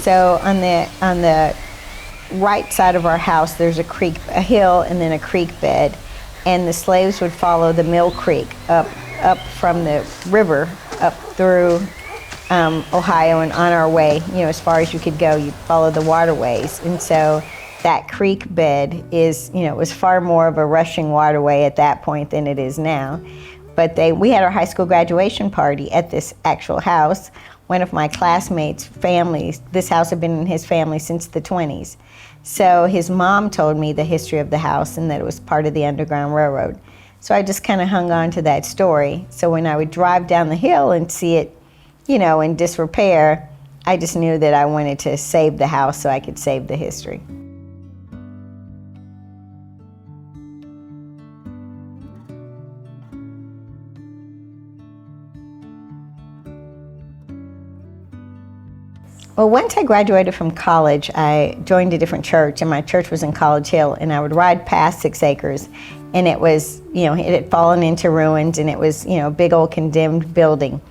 So on the right side of our house, there's a creek, a hill, and then a creek bed, and the slaves would follow the Mill Creek up from the river up through Ohio, and on our way, as far as you could go, you follow the waterways. And so that creek bed is, it was far more of a rushing waterway at that point than it is now. But we had our high school graduation party at this actual house. One of my classmates' families, this house had been in his family since the 20s. So his mom told me the history of the house and that it was part of the Underground Railroad. So I just kind of hung on to that story. So when I would drive down the hill and see it, in disrepair, I just knew that I wanted to save the house so I could save the history. Well, once I graduated from college, I joined a different church, and my church was in College Hill, and I would ride past 6 Acres, and it was, it had fallen into ruins, and it was, a big old condemned building.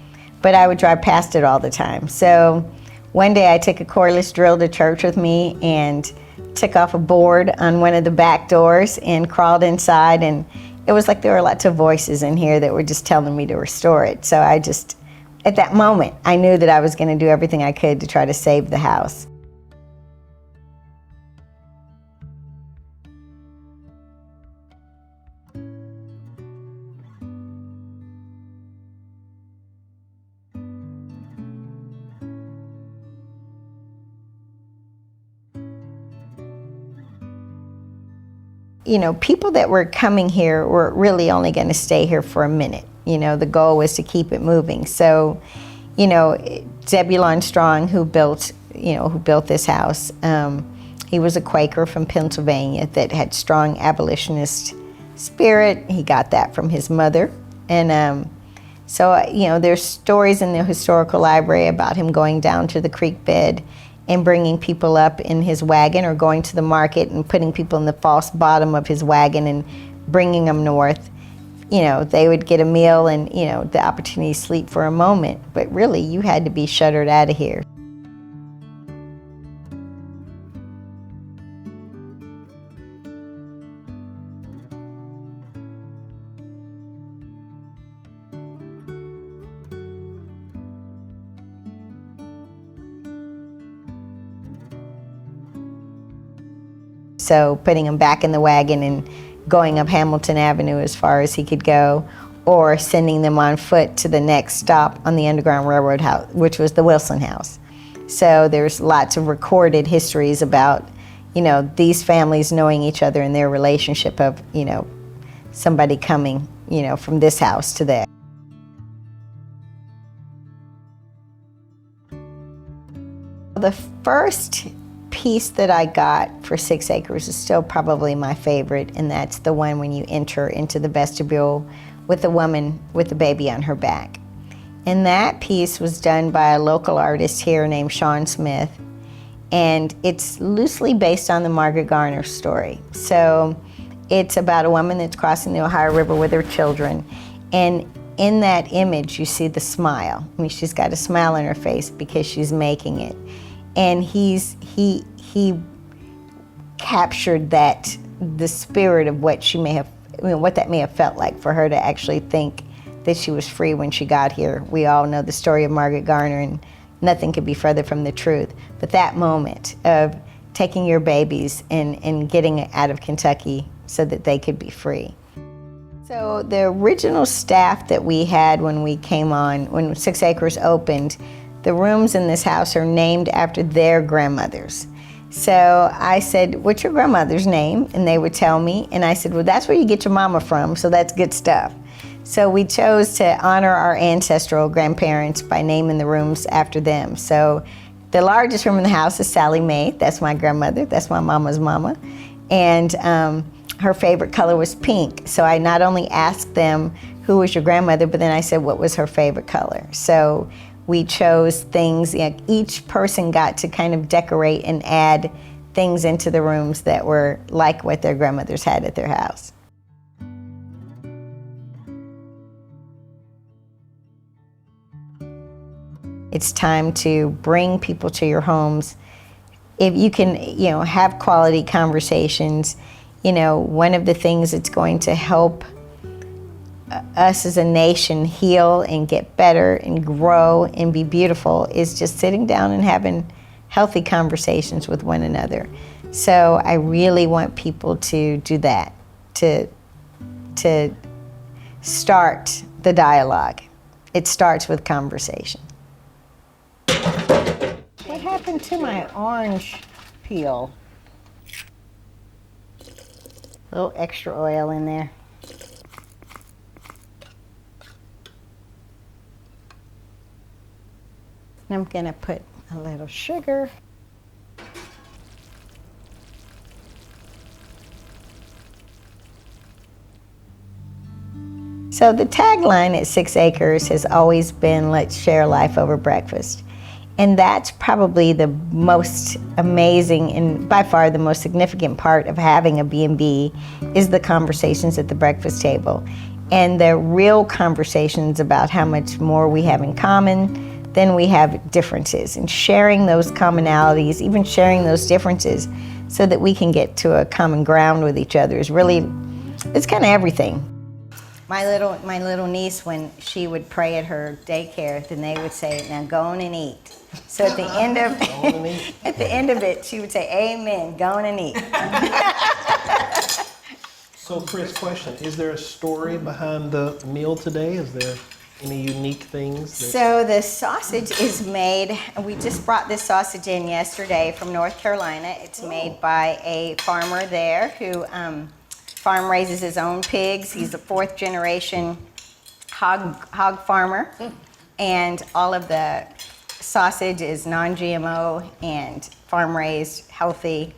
But I would drive past it all the time. So one day I took a cordless drill to church with me and took off a board on one of the back doors and crawled inside, and it was like there were lots of voices in here that were just telling me to restore it. So at that moment, I knew that I was going to do everything I could to try to save the house. People that were coming here were really only going to stay here for a minute. The goal was to keep it moving. So, Zebulon Strong, who built this house, he was a Quaker from Pennsylvania that had strong abolitionist spirit. He got that from his mother. And so, there's stories in the historical library about him going down to the creek bed and bringing people up in his wagon, or going to the market and putting people in the false bottom of his wagon and bringing them north. They would get a meal and, the opportunity to sleep for a moment, but really you had to be shuttered out of here. So putting him back in the wagon and going up Hamilton Avenue as far as he could go, or sending them on foot to the next stop on the Underground Railroad house, which was the Wilson House. So there's lots of recorded histories about, these families knowing each other and their relationship of, somebody coming, from this house to there. The first piece that I got for 6 Acres is still probably my favorite, and that's the one when you enter into the vestibule with a woman with a baby on her back. And that piece was done by a local artist here named Sean Smith, and it's loosely based on the Margaret Garner story. So it's about a woman that's crossing the Ohio River with her children, and in that image you see the smile. I mean, she's got a smile on her face because she's making it. And he captured the spirit of what she may have, what that may have felt like for her to actually think that she was free when she got here. We all know the story of Margaret Garner, and nothing could be further from the truth. But that moment of taking your babies and getting out of Kentucky so that they could be free. So the original staff that we had when we came on, when 6 Acres opened, the rooms in this house are named after their grandmothers. So I said, what's your grandmother's name? And they would tell me, and I said, well, that's where you get your mama from, so that's good stuff. So we chose to honor our ancestral grandparents by naming the rooms after them. So the largest room in the house is Sally Mae. That's my grandmother. That's my mama's mama. And her favorite color was pink. So I not only asked them, who was your grandmother, but then I said, what was her favorite color? So we chose things, each person got to kind of decorate and add things into the rooms that were like what their grandmothers had at their house. It's time to bring people to your homes. If you can, have quality conversations, one of the things that's going to help us as a nation heal and get better and grow and be beautiful is just sitting down and having healthy conversations with one another. So I really want people to do that, to start the dialogue. It starts with conversation. What happened to my orange peel? A little extra oil in there. I'm gonna put a little sugar. So the tagline at 6 Acres has always been, let's share life over breakfast. And that's probably the most amazing and by far the most significant part of having a B&B is the conversations at the breakfast table. And the real conversations about how much more we have in common than we have differences. And sharing those commonalities, even sharing those differences so that we can get to a common ground with each other is really, it's kind of everything. My little niece, when she would pray at her daycare, then they would say, now go on and eat. So at the end of it, she would say, amen, go on and eat. So Chris, question, is there a story behind the meal today? Is there any unique things? So the sausage is made, we just brought this sausage in yesterday from North Carolina. It's made by a farmer there who farm raises his own pigs. He's a 4th generation hog farmer. And all of the sausage is non-GMO and farm raised, healthy.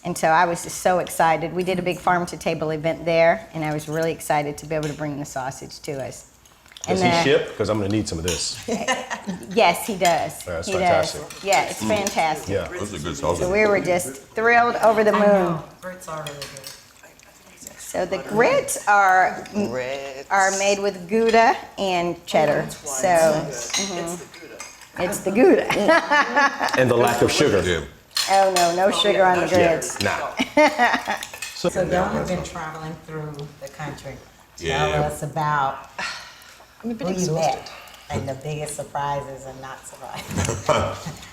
And so I was just so excited. We did a big farm to table event there, and I was really excited to be able to bring the sausage to us. Does he ship? Because I'm going to need some of this. Yes, he does. That's he fantastic. does. Yeah, it's fantastic. Yeah. Those are good sausage. So we were just thrilled over the moon. Grits are really good. So the grits are made with Gouda and cheddar. So it's the Gouda. And the lack of sugar. Yeah. Oh no sugar on the grits. Nah. So y'all have been traveling through the country. Tell Yeah. us about I'm a bit who you exhausted. met and the biggest surprises and not surprises.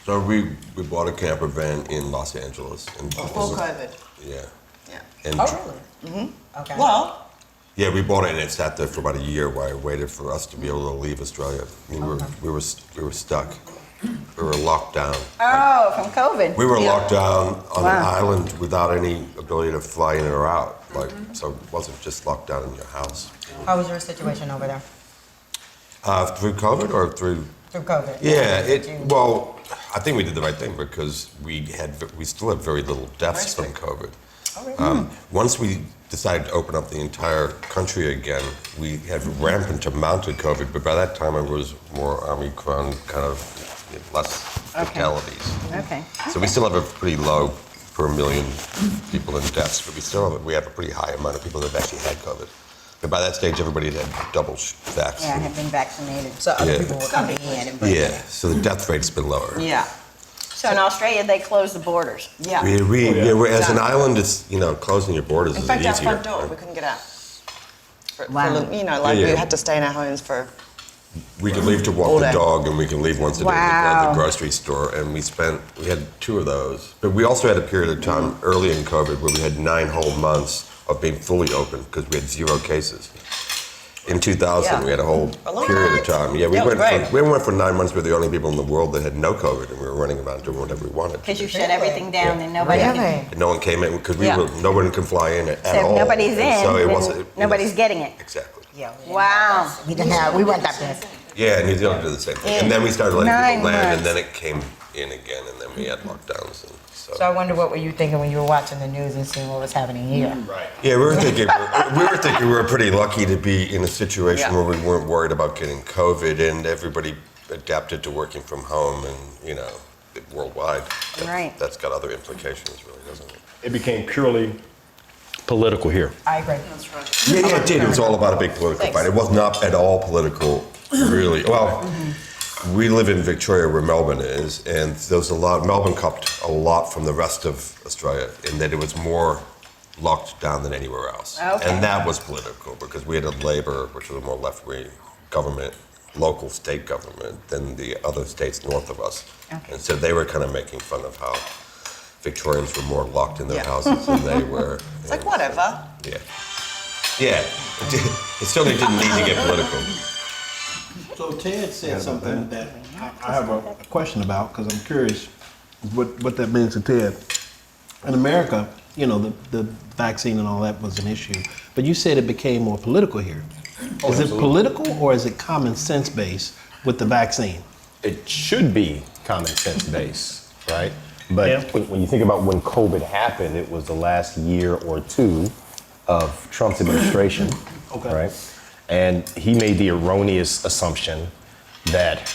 So we bought a camper van in Los Angeles. And Before COVID. Yeah. Yeah. And Oh, really? Okay. Well, yeah, we bought it and it sat there for about a year while I waited for us to be able to leave Australia. I mean, we were stuck. We were locked down. Oh, from COVID. We were locked down on an Wow. island without any ability to fly in or out. So it wasn't just locked down in your house. How was your situation over there Through COVID or through? through COVID? Yeah, Did you- well, I think we did the right thing because we still had very little deaths from COVID. Once we decided to open up the entire country again, we had rampant amount of COVID, but by that time it was more Omicron, kind of less fatalities. Okay. So we still have a pretty low per million people in deaths, but we have a pretty high amount of people that have actually had COVID. And by that stage, everybody had double Yeah, I vaccine. have been vaccinated. so other Yeah. people were coming in and bringing. Yeah, so the death rate's been lower. Yeah. So in Australia, they closed the borders. Yeah. As an island, it's closing your borders In is fact, our easier. front door, we couldn't get out. Wow. Yeah. we had to stay in our homes for. We can leave to All walk the day. dog, and we can leave once a day to go to Wow. the grocery store. And we had 2 of those. But we also had a period of time early in COVID where we had 9 whole months of being fully open because we had 0 cases. In 2000, Yeah. we had a whole What? period of time. Yeah, we That was went great. for 9 months. We were the only people in the world that had no COVID, and we were running around doing whatever we wanted. Because you shut everything down and nobody Really? And no one came in because Yeah. no one can fly in at So all. if nobody's And in, so it then wasn't. nobody's getting it. Exactly. Yeah. Wow. We weren't that busy. Yeah, New Zealand did the same thing. And then we started letting 9 people land, months. and then it came in again, and then we had lockdowns. And so So I wonder what were you thinking when you were watching the news and seeing what was happening here? Right. Yeah, we were pretty lucky to be in a situation where we weren't worried about getting COVID, and everybody adapted to working from home, and worldwide. Right. That's got other implications, really, doesn't it? It became purely political here. I agree. Yeah, it did. It was all about a big political fight. It was not at all political, really. Well, we live in Victoria, where Melbourne is, and there's a lot. Melbourne copped a lot from the rest of Australia in that it was more locked down than anywhere else, and that was political because we had a Labor, which was a more left-wing government, local state government than the other states north of us, and so they were kind of making fun of how Victorians were more locked in their houses than they were. It's like, whatever. Yeah. It certainly didn't need to get political. So Ted said something that I have a question about because I'm curious what that means to Ted. In America, the vaccine and all that was an issue, but you said it became more political here. Is it political or is it common sense based with the vaccine? It should be common sense based, right? But Yeah. when you think about when COVID happened, it was the last year or two of Trump's administration, right? And he made the erroneous assumption that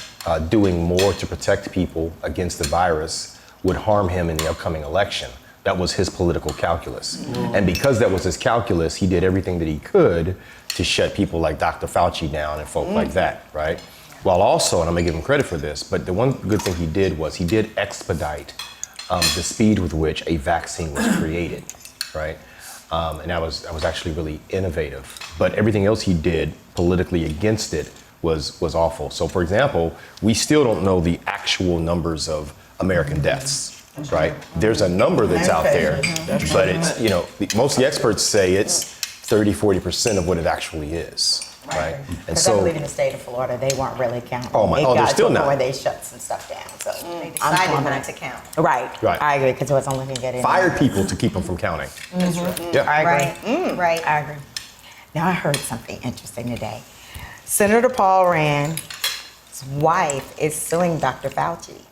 doing more to protect people against the virus would harm him in the upcoming election. That was his political calculus. And because that was his calculus, he did everything that he could to shut people like Dr. Fauci down and folk like that, right? While also, and I'm gonna give him credit for this, but the one good thing he did was he did expedite the speed with which a vaccine was created, right? And that was actually really innovative. But everything else he did politically against it was awful. So for example, we still don't know the actual numbers of American deaths, right? There's a number that's out there, but it's, most of the experts say it's 30-40% of what it actually is, right? And Because I so, believe in the state of Florida, they weren't really counting. they're still not. Before they shut some stuff down. So They decided not to count. Right. Right. I agree because it wasn't looking at it. fired people to keep them from counting. Yeah. I agree. Right. I agree. Now I heard something interesting today. Senator Paul Rand's wife is suing Dr. Fauci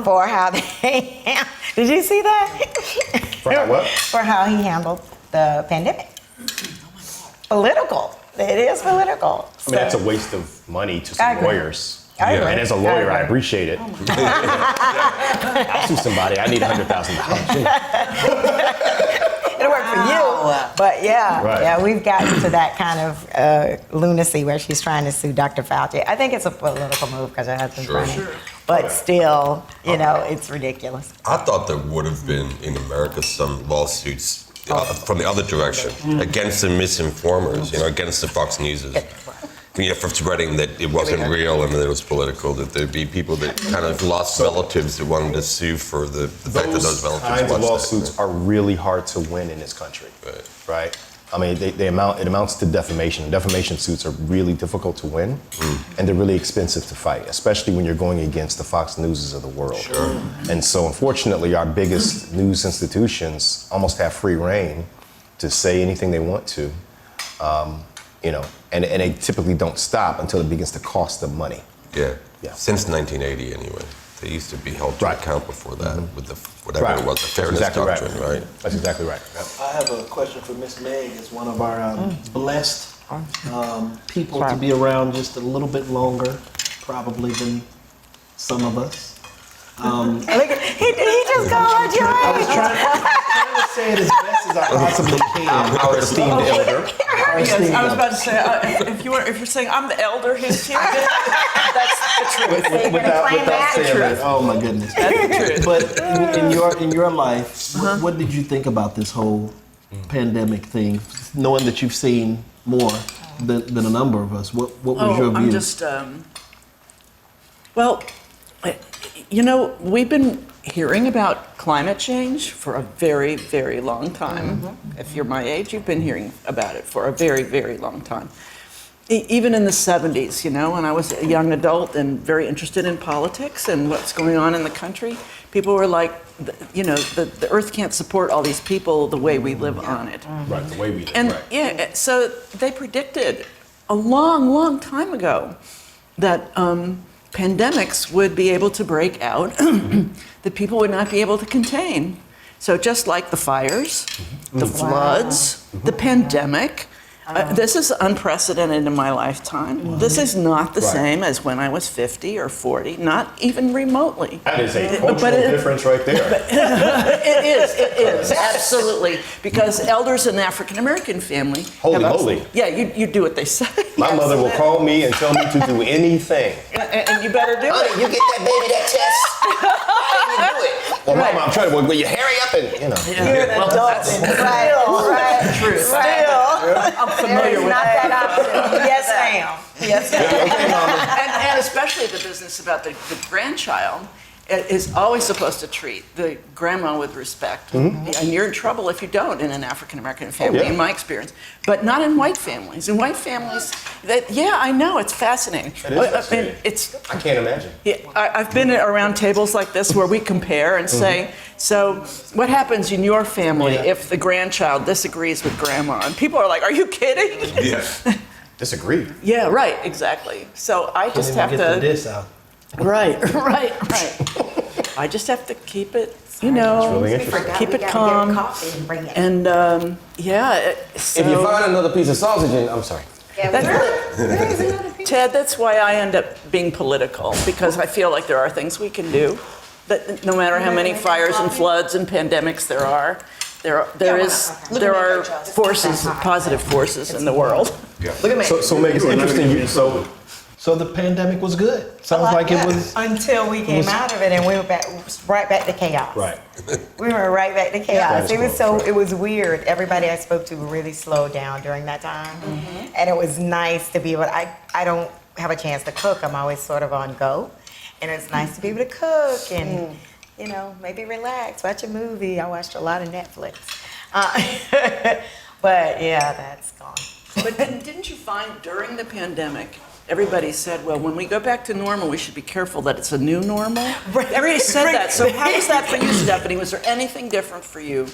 for how they. Did you see that? For how what? For how he handled the pandemic. Political. It is political. I mean, that's a waste of money to I some agree. lawyers. I agree. And as a lawyer, I agree. appreciate it. I'll sue somebody. I need $100,000. It'll work for you. But Right. yeah, we've gotten to that kind of lunacy where she's trying to sue Dr. Fauci. I think it's a political move because her husband's running. But still, it's ridiculous. I thought there would have been in America some lawsuits from the other direction against the misinformers, against the Fox Newses. For spreading that it wasn't real and that it was political, that there'd be people that kind of lost relatives that wanted to sue for the fact that those relatives kinds of lost lawsuits are really hard to win in this country, right? I mean, it amounts to defamation. Defamation suits are really difficult to win, and they're really expensive to fight, especially when you're going against the Fox Newses of the world. Sure. And so, unfortunately, our biggest news institutions almost have free reign to say anything they want to, and they typically don't stop until it begins to cost them money. Yeah. Yeah. Since 1980, anyway. They used to be held to Right. account before that with the whatever it was, the fairness That's exactly doctrine, right? That's exactly right. Yep. I have a question for Miss Meg as one of our blessed people to be around just a little bit longer, probably than some of us. Look at, he just called you. I was trying to say it as best as I possibly can. Our esteemed elder. Our Yes, esteemed I was elder. about to say, if you're saying I'm the elder who's here, that's the truth. Without claim that? saying that, oh my goodness. But in your life, what did you think about this whole pandemic thing? Knowing that you've seen more than a number of us, what was your view? I'm just, we've been hearing about climate change for a very, very long time. If you're my age, you've been hearing about it for a very, very long time. Even in the 70s, when I was a young adult and very interested in politics and what's going on in the country, people were like, the earth can't support all these people the way we live on it. Right, the way we live, And right. so they predicted a long, long time ago that pandemics would be able to break out that people would not be able to contain. So just like the fires, the floods, the pandemic, this is unprecedented in my lifetime. This is not the Right. same as when I was 50 or 40, not even remotely. That is a But cultural difference right there. It is, absolutely. Because elders in the African American family. Holy have- moly. Yeah, you do what they say. My mother will call me and tell me to do anything. And you better do it. You get that baby that test? How do you do it? Well, Mama, I'm trying to, will you hurry up and, you know. Well, that's Right. true. I'm familiar with Not that. that option. Yes, ma'am. Yes, ma'am. Okay, Mama. And especially the business about the grandchild is always supposed to treat the grandma with respect. And you're in trouble if you don't in an African American family, yeah. in my experience. But not in white families. In white families, I know, it's fascinating. It is fascinating. I mean, it's, I can't imagine. yeah, I've been around tables like this where we compare and say, so what happens in your family if the grandchild disagrees with grandma? And people are like, are you kidding? Yeah. Disagree. Yeah, right, exactly. So I just Can't have even get to. the diss out. Right. I just have to keep it, you know, really interesting. keep it calm. Coffee and bring it. And so If you find another piece of sausage in, I'm sorry. Ted, that's why I end up being political, because I feel like there are things we can do. That no matter how many fires and floods and pandemics there are forces, positive forces in the world. Look at me. So Meg, it's interesting. So the pandemic was good. Sounds like it was. Until we came out of it and we went right back to chaos. Right. We went right back to That chaos. is It was correct. it was weird. Everybody I spoke to really slowed down during that time. And it was nice to be able I don't have a chance to cook. I'm always sort of on go. And it's nice to be able to cook and, you know, maybe relax, watch a movie. I watched a lot of Netflix. But yeah, that's gone. But didn't you find during the pandemic, everybody said, well, when we go back to normal, we should be careful that it's a new normal? Right. Everybody said Right. that. So how was that for you, Stephanie? Was there anything different for you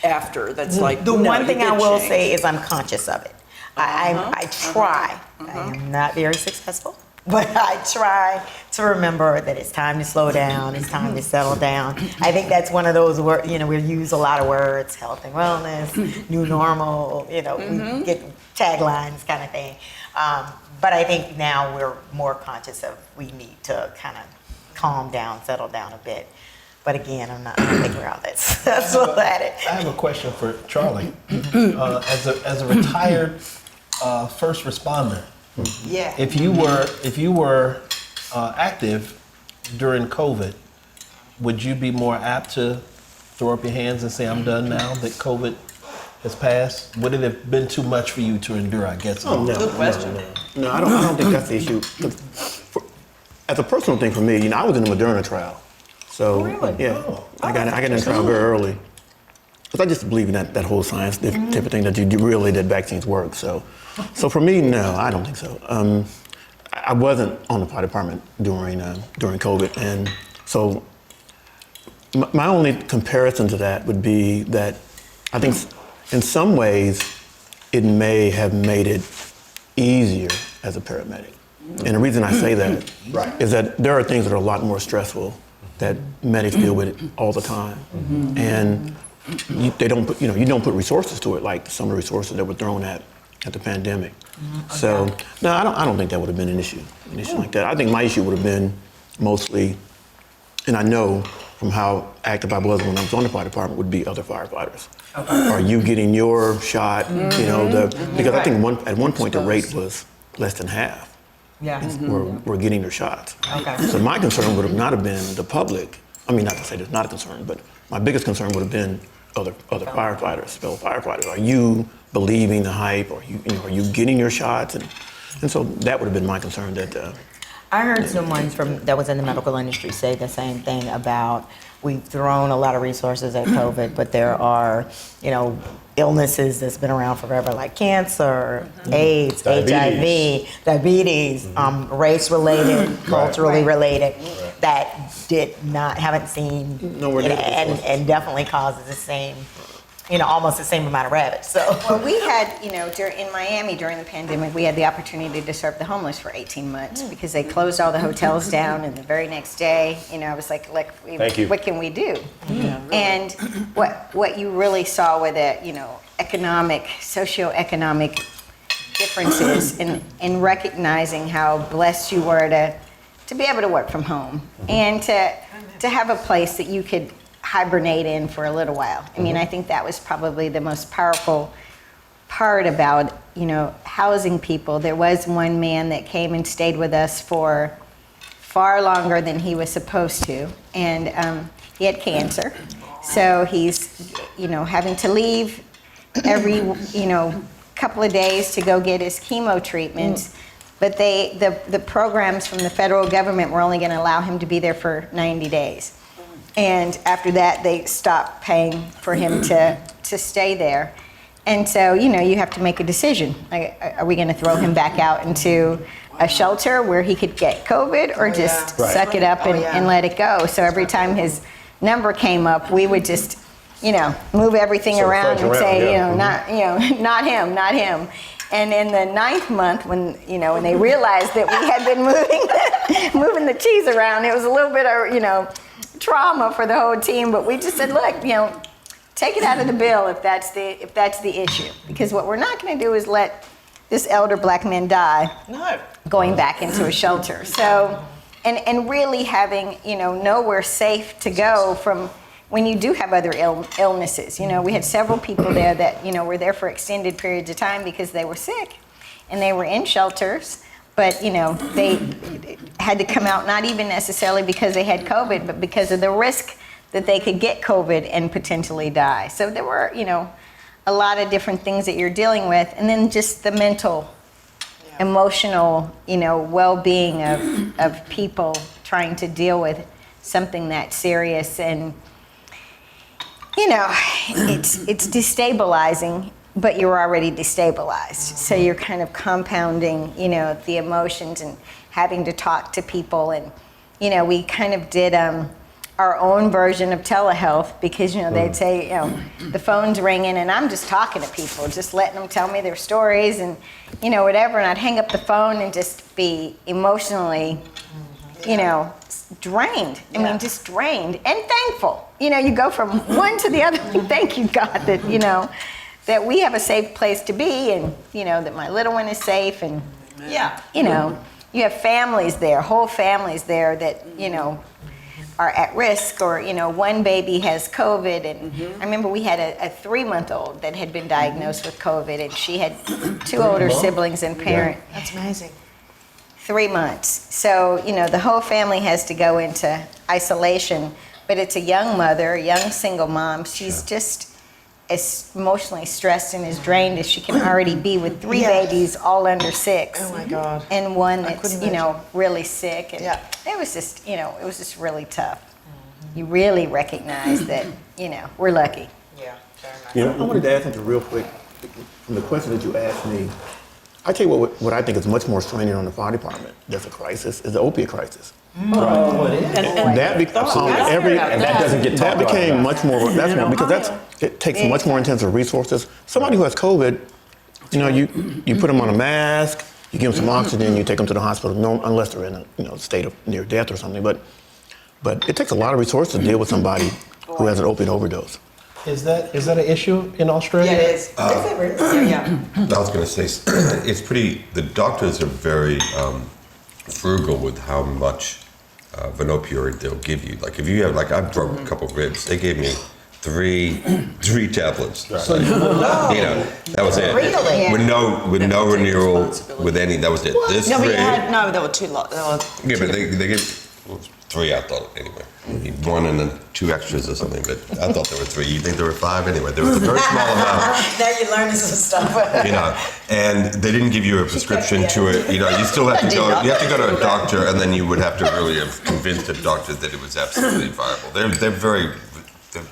after that's like, The no, one you thing I did will change? say is I'm conscious of it. I try. I am not very successful, but I try to remember that it's time to slow down. It's time to settle down. I think that's one of those words, you know, we use a lot of words, health and wellness, new normal, you know, we get taglines kind of thing. But I think now we're more conscious of we need to kind of calm down, settle down a bit. But again, I don't think we're out. That's all at it. I have a question for Charlie. As a retired first responder, Yeah. if you were active during COVID, would you be more apt to throw up your hands and say, "I'm done now that COVID has passed"? Would it have been too much for you to endure? I guess. Oh, no. Good question. No, I don't think that's the issue. As a personal thing for me, you know, I was in the Moderna trial. So, yeah, I got in the trial very early. Because I just believe in that whole science type of thing that you really that vaccines work. So for me, no, I don't think so. I wasn't on the fire department during COVID, and so my only comparison to that would be that I think in some ways it may have made it easier as a paramedic. And the reason I say that is that there are things that are a lot more stressful that medics deal with all the time, and they don't put, you don't put resources to it like some of the resources that were thrown at the pandemic. So no, I don't think that would have been an issue like that. I think my issue would have been mostly, and I know from how active I was when I was on the fire department, would be other firefighters. Are you getting your shot? Because I think at one point the rate was less than half. Yeah. Were getting their shots. Okay. So my concern would have not have been the public. I mean, not to say there's not a concern, but my biggest concern would have been other firefighters, fellow firefighters. Are you believing the hype? Are are you getting your shots? And so that would have been my concern. That I heard someone that was in the medical industry say the same thing about we've thrown a lot of resources at COVID, but there are, illnesses that's been around forever, like cancer, AIDS, HIV, diabetes, race-related, culturally related, that haven't seen, Nowhere near the and definitely causes the same, almost the same amount of rabbits. So Well, we had, in Miami during the pandemic, we had the opportunity to serve the homeless for 18 months because they closed all the hotels down, and the very next day, I was like, Thank you. what can we do? And what you really saw were the, socioeconomic differences in recognizing how blessed you were to be able to work from home and to have a place that you could hibernate in for a little while. I mean, I think that was probably the most powerful part about, housing people. There was one man that came and stayed with us for far longer than he was supposed to, and he had cancer. So he's, having to leave every, couple of days to go get his chemo treatments. But the programs from the federal government were only going to allow him to be there for 90 days. And after that, they stopped paying for him to stay there. And so, you have to make a decision. Are we going to throw him back out into a shelter where he could get COVID, or just suck it up and let it go? So every time his number came up, we would just, move everything Sort of around fudge and around, say, yeah. not him. And in the 9th month, when they realized that we had been moving the cheese around, it was a little bit of trauma for the whole team. But we just said, look, take it out of the bill if that's the issue, because what we're not going to do is let this elder black man die. No. Going back into a shelter. So, and really having nowhere safe to go from when you do have other illnesses. We had several people there that, were there for extended periods of time because they were sick and they were in shelters, but, they had to come out not even necessarily because they had COVID, but because of the risk that they could get COVID and potentially die. So there were, a lot of different things that you're dealing with, and then just the mental, emotional, well-being of people trying to deal with something that serious. And it's destabilizing, but you're already destabilized. So you're kind of compounding, the emotions and having to talk to people. And, we kind of did our own version of telehealth because, they'd say, the phone's ringing and I'm just talking to people, just letting them tell me their stories and, whatever. And I'd hang up the phone and just be emotionally, drained. I mean, just drained and thankful. You go from one to the other. Thank you, God, that, that we have a safe place to be, and, that my little one is safe. And, you have families there, whole families there that, are at risk, or, one baby has COVID. And I remember we had a 3-month-old that had been diagnosed with COVID, and she had 2 older siblings and parent. that's amazing. 3 months. So, the whole family has to go into isolation, but it's a young mother, a young single mom. She's just as emotionally stressed and as drained as she can already be with 3 babies, all under 6. Oh my God. And one I that's, couldn't imagine. really sick. And it was just, it was just really tough. You really recognize that, we're lucky. Yeah, very much. I wanted to add something real quick from the question that you asked me. I tell you what I think is much more straining on the fire department. That's a crisis. Is the opiate crisis. Oh, it is. And that that doesn't get talked that became about. much more. That's more, because it takes much more intensive resources. Somebody who has COVID, you put them on a mask, you give them some oxygen, you take them to the hospital. No, unless they're in a state of near death or something. But it takes a lot of resources to deal with somebody who has an opiate overdose. Is that an issue in Australia? Yeah, it is. I was going to say, it's pretty, the doctors are very frugal with how much of an opioid they'll give you. Like if you have, I've broke a couple of ribs, they gave me three tablets. So that was it. Really? With no renewal, with any, that was it. This No, but three. there were 2 lots. Yeah, but they give 3, I thought, anyway. 1 and then 2 extras or something, but I thought there were 3. You think there were 5? Anyway, there was a very small amount. Now you're learning some stuff. And they didn't give you a prescription to it. You still have to go. You have to go to a doctor, and then you would have to really have convinced a doctor that it was absolutely viable. They're very.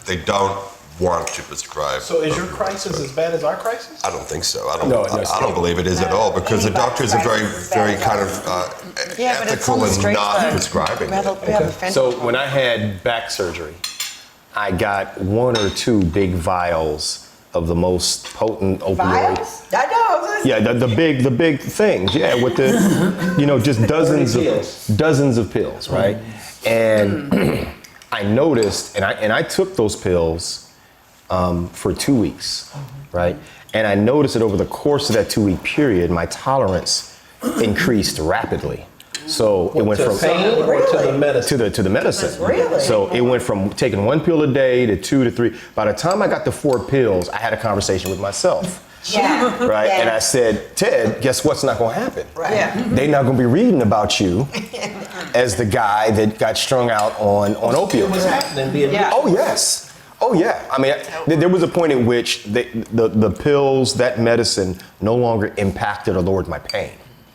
They don't want to prescribe. So is your crisis as bad as our crisis? I don't think so. I No, don't believe it is at all, because the doctors are very kind of Yeah, but it's ethical on the and streets, not though. prescribing We have it. a fentanyl So problem. when I had back surgery, I got 1 or 2 big vials of the most potent opioid. Vials? I know. Yeah, the big things. Yeah, with the, just dozens of pills, right? And I noticed, and I took those pills for 2 weeks, right? And I noticed that over the course of that 2-week period, my tolerance increased rapidly. So it went from pain or to the medicine? to the medicine. Really? So it went from taking 1 pill a day to 2 to 3. By the time I got to 4 pills, I had a conversation with myself. Yeah. Right? Yeah. And I said, Ted, guess what's not gonna happen? Right. Yeah. They're not gonna be reading about you as the guy that got strung out on It was opioids. happening. The Yeah. Oh yes. Oh yeah. I mean, there was a point at which the pills, that medicine, no longer impacted or lowered my pain,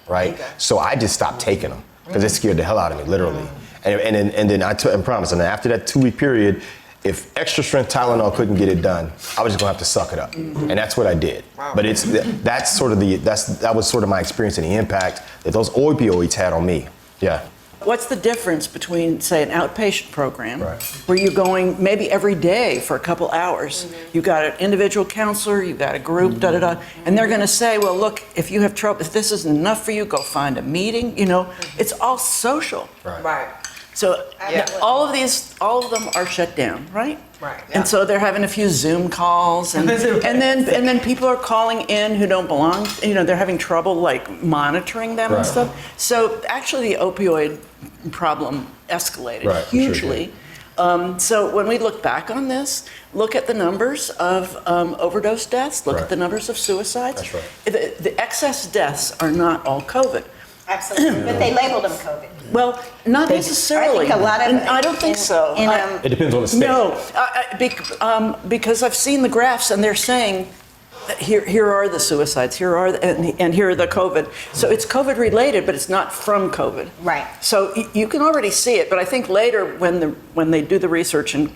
right? So I just stopped taking them because it scared the hell out of me, literally. And then I promised, and after that 2-week period, if extra strength Tylenol couldn't get it done, I was just gonna have to suck it up, and that's what I did. But that was sort of my experience and the impact that those opioids had on me. Yeah. What's the difference between, say, an outpatient program Right. where you're going maybe every day for a couple hours? You've got an individual counselor, you've got a group, and they're going to say, well, look, if you have trouble, if this isn't enough for you, go find a meeting. It's all social. Right. So Yeah. all of them are shut down, right? Right. And so they're having a few Zoom calls, and then people are calling in who don't belong. They're having trouble like monitoring them and Right. stuff. So actually, the opioid problem escalated Right, for sure, hugely. So when we look back on this, look at the numbers of overdose deaths. Look Right. at the numbers of suicides. That's right. The excess deaths are not all COVID. Absolutely. But they labeled them COVID. Well, not necessarily. I think a lot of And I don't think so. It depends on the state. No, because I've seen the graphs and they're saying, that here are the suicides, and here are the COVID. So it's COVID related, but it's not from COVID. Right. So you can already see it, but I think later when they do the research and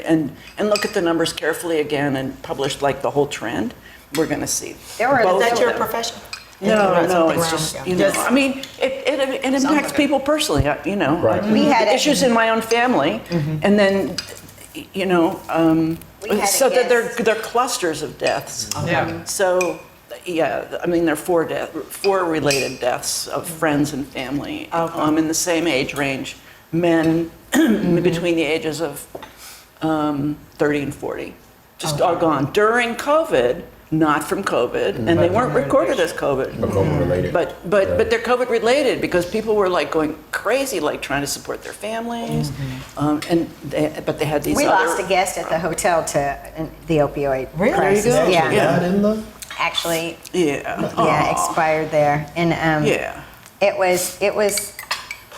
and look at the numbers carefully again and publish like the whole trend, we're going to see. There were- both Is that of your them. profession? No, it's just, I mean, it impacts people personally, Right. We had a- issues in my own family, and then, We had a so that guest. they're clusters of deaths. Yeah. So, yeah, I mean, there are four related deaths of friends and family in the same age range, men between the ages of 30 and 40, just all gone during COVID. Not from COVID, and they weren't recorded as COVID. But COVID related. But they're COVID related because people were like going crazy, like trying to support their families, but they had these. We other, lost a guest at the hotel to the opioid crisis. There you go. Yeah. Died in the. Actually, Yeah. yeah, expired there. And Yeah. it was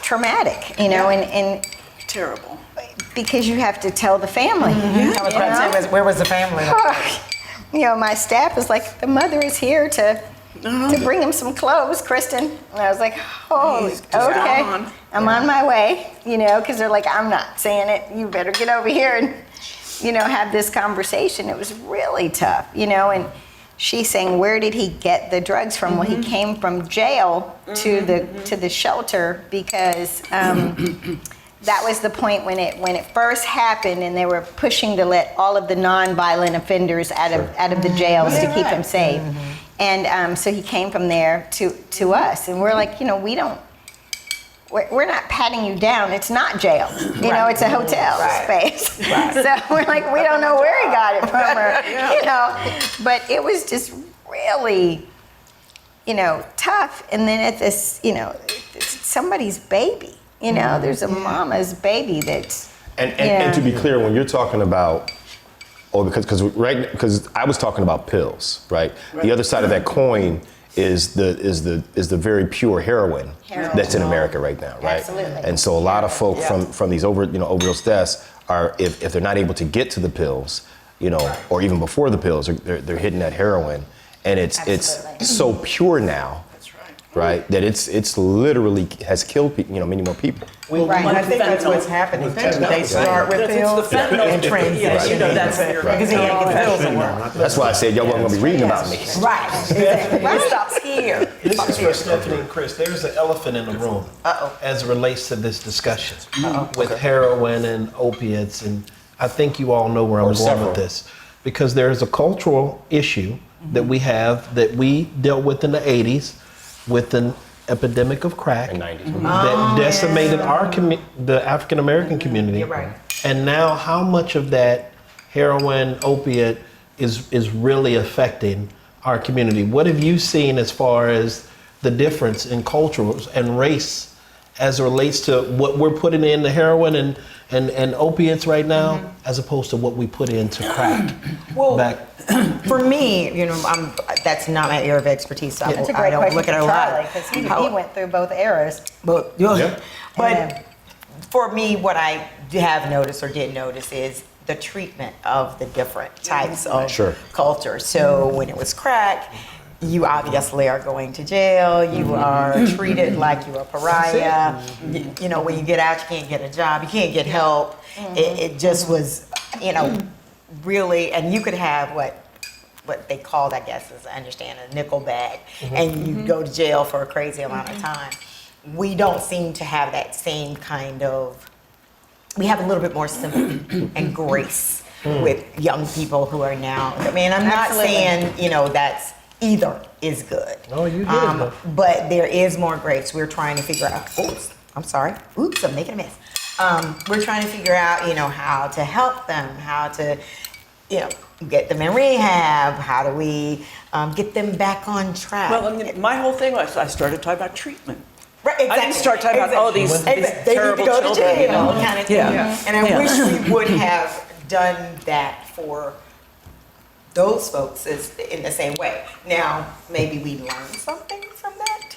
traumatic, and Terrible. because you have to tell the family. I was about to say, where was the family? My staff was like, the mother is here to bring him some clothes, Kristen. And I was like, oh, He's just okay. gone. I'm on my way, because they're like, I'm not saying it. You better get over here and, have this conversation. It was really tough, and she's saying, where did he get the drugs from? Well, he came from jail to the shelter because that was the point when it first happened, and they were pushing to let all of the non-violent offenders out of the jails to keep them safe. And so he came from there to us, and we're like, we're not patting you down. It's not jail. It's a hotel space. So we're like, we don't know where he got it from, or But it was just really, tough. And then at this, it's somebody's baby. There's a mama's baby that's. And to be clear, when you're talking about, because I was talking about pills, right? The other side of that coin is the very pure heroin that's in America right now, right? Absolutely. And so a lot of folk from these overdose deaths are, if they're not able to get to the pills, or even before the pills, they're hitting that heroin, and it's Absolutely. so pure now. Right, that it's literally has killed many more people. Right. I think that's what's happening. They start with pills the fentanyl. and transition. That's Because he ain't get pills to work. That's why I said y'all weren't gonna be reading about me. Right. It stops here. This is for Stephanie and Chris. There's an elephant in the room as it relates to this discussion with heroin and opiates, and I think you all know where I'm going with this. because there is a cultural issue that we have that we dealt with in the 80s with an epidemic of crack In 90s. that decimated the African American community. You're right. And now how much of that heroin, opiate is really affecting our community? What have you seen as far as the difference in cultures and race as it relates to what we're putting in the heroin and opiates right now, as opposed to what we put into crack? Well, back. For me, that's not my area of expertise. So That's a I great don't question look for at it a lot. Charlie, because he went through both eras. But Yeah. but for me, what I have noticed or did notice is the treatment of the different types of Sure. cultures. So when it was crack, you obviously are going to jail. You are treated like you're a pariah. When you get out, you can't get a job. You can't get help. It just was, really, and you could have what they called, I guess, as I understand, a nickel bag, and you go to jail for a crazy amount of time. We don't seem to have that same kind of, we have a little bit more sympathy and grace with young people who are now, I'm not Absolutely. saying, that's either is good. Oh, you did it, though. But there is more grace. We're trying to figure out, oops, I'm sorry. Oops, I'm making a mess. We're trying to figure out, how to help them, how to, get them in rehab. How do we get them back on track? Well, my whole thing was I started talking about treatment. Right, I didn't start talking about, oh, these They need to terrible go to children, jail, kind of thing. Yeah. And I wish we would have done that for those folks in the same way. Now, maybe we learned something from that,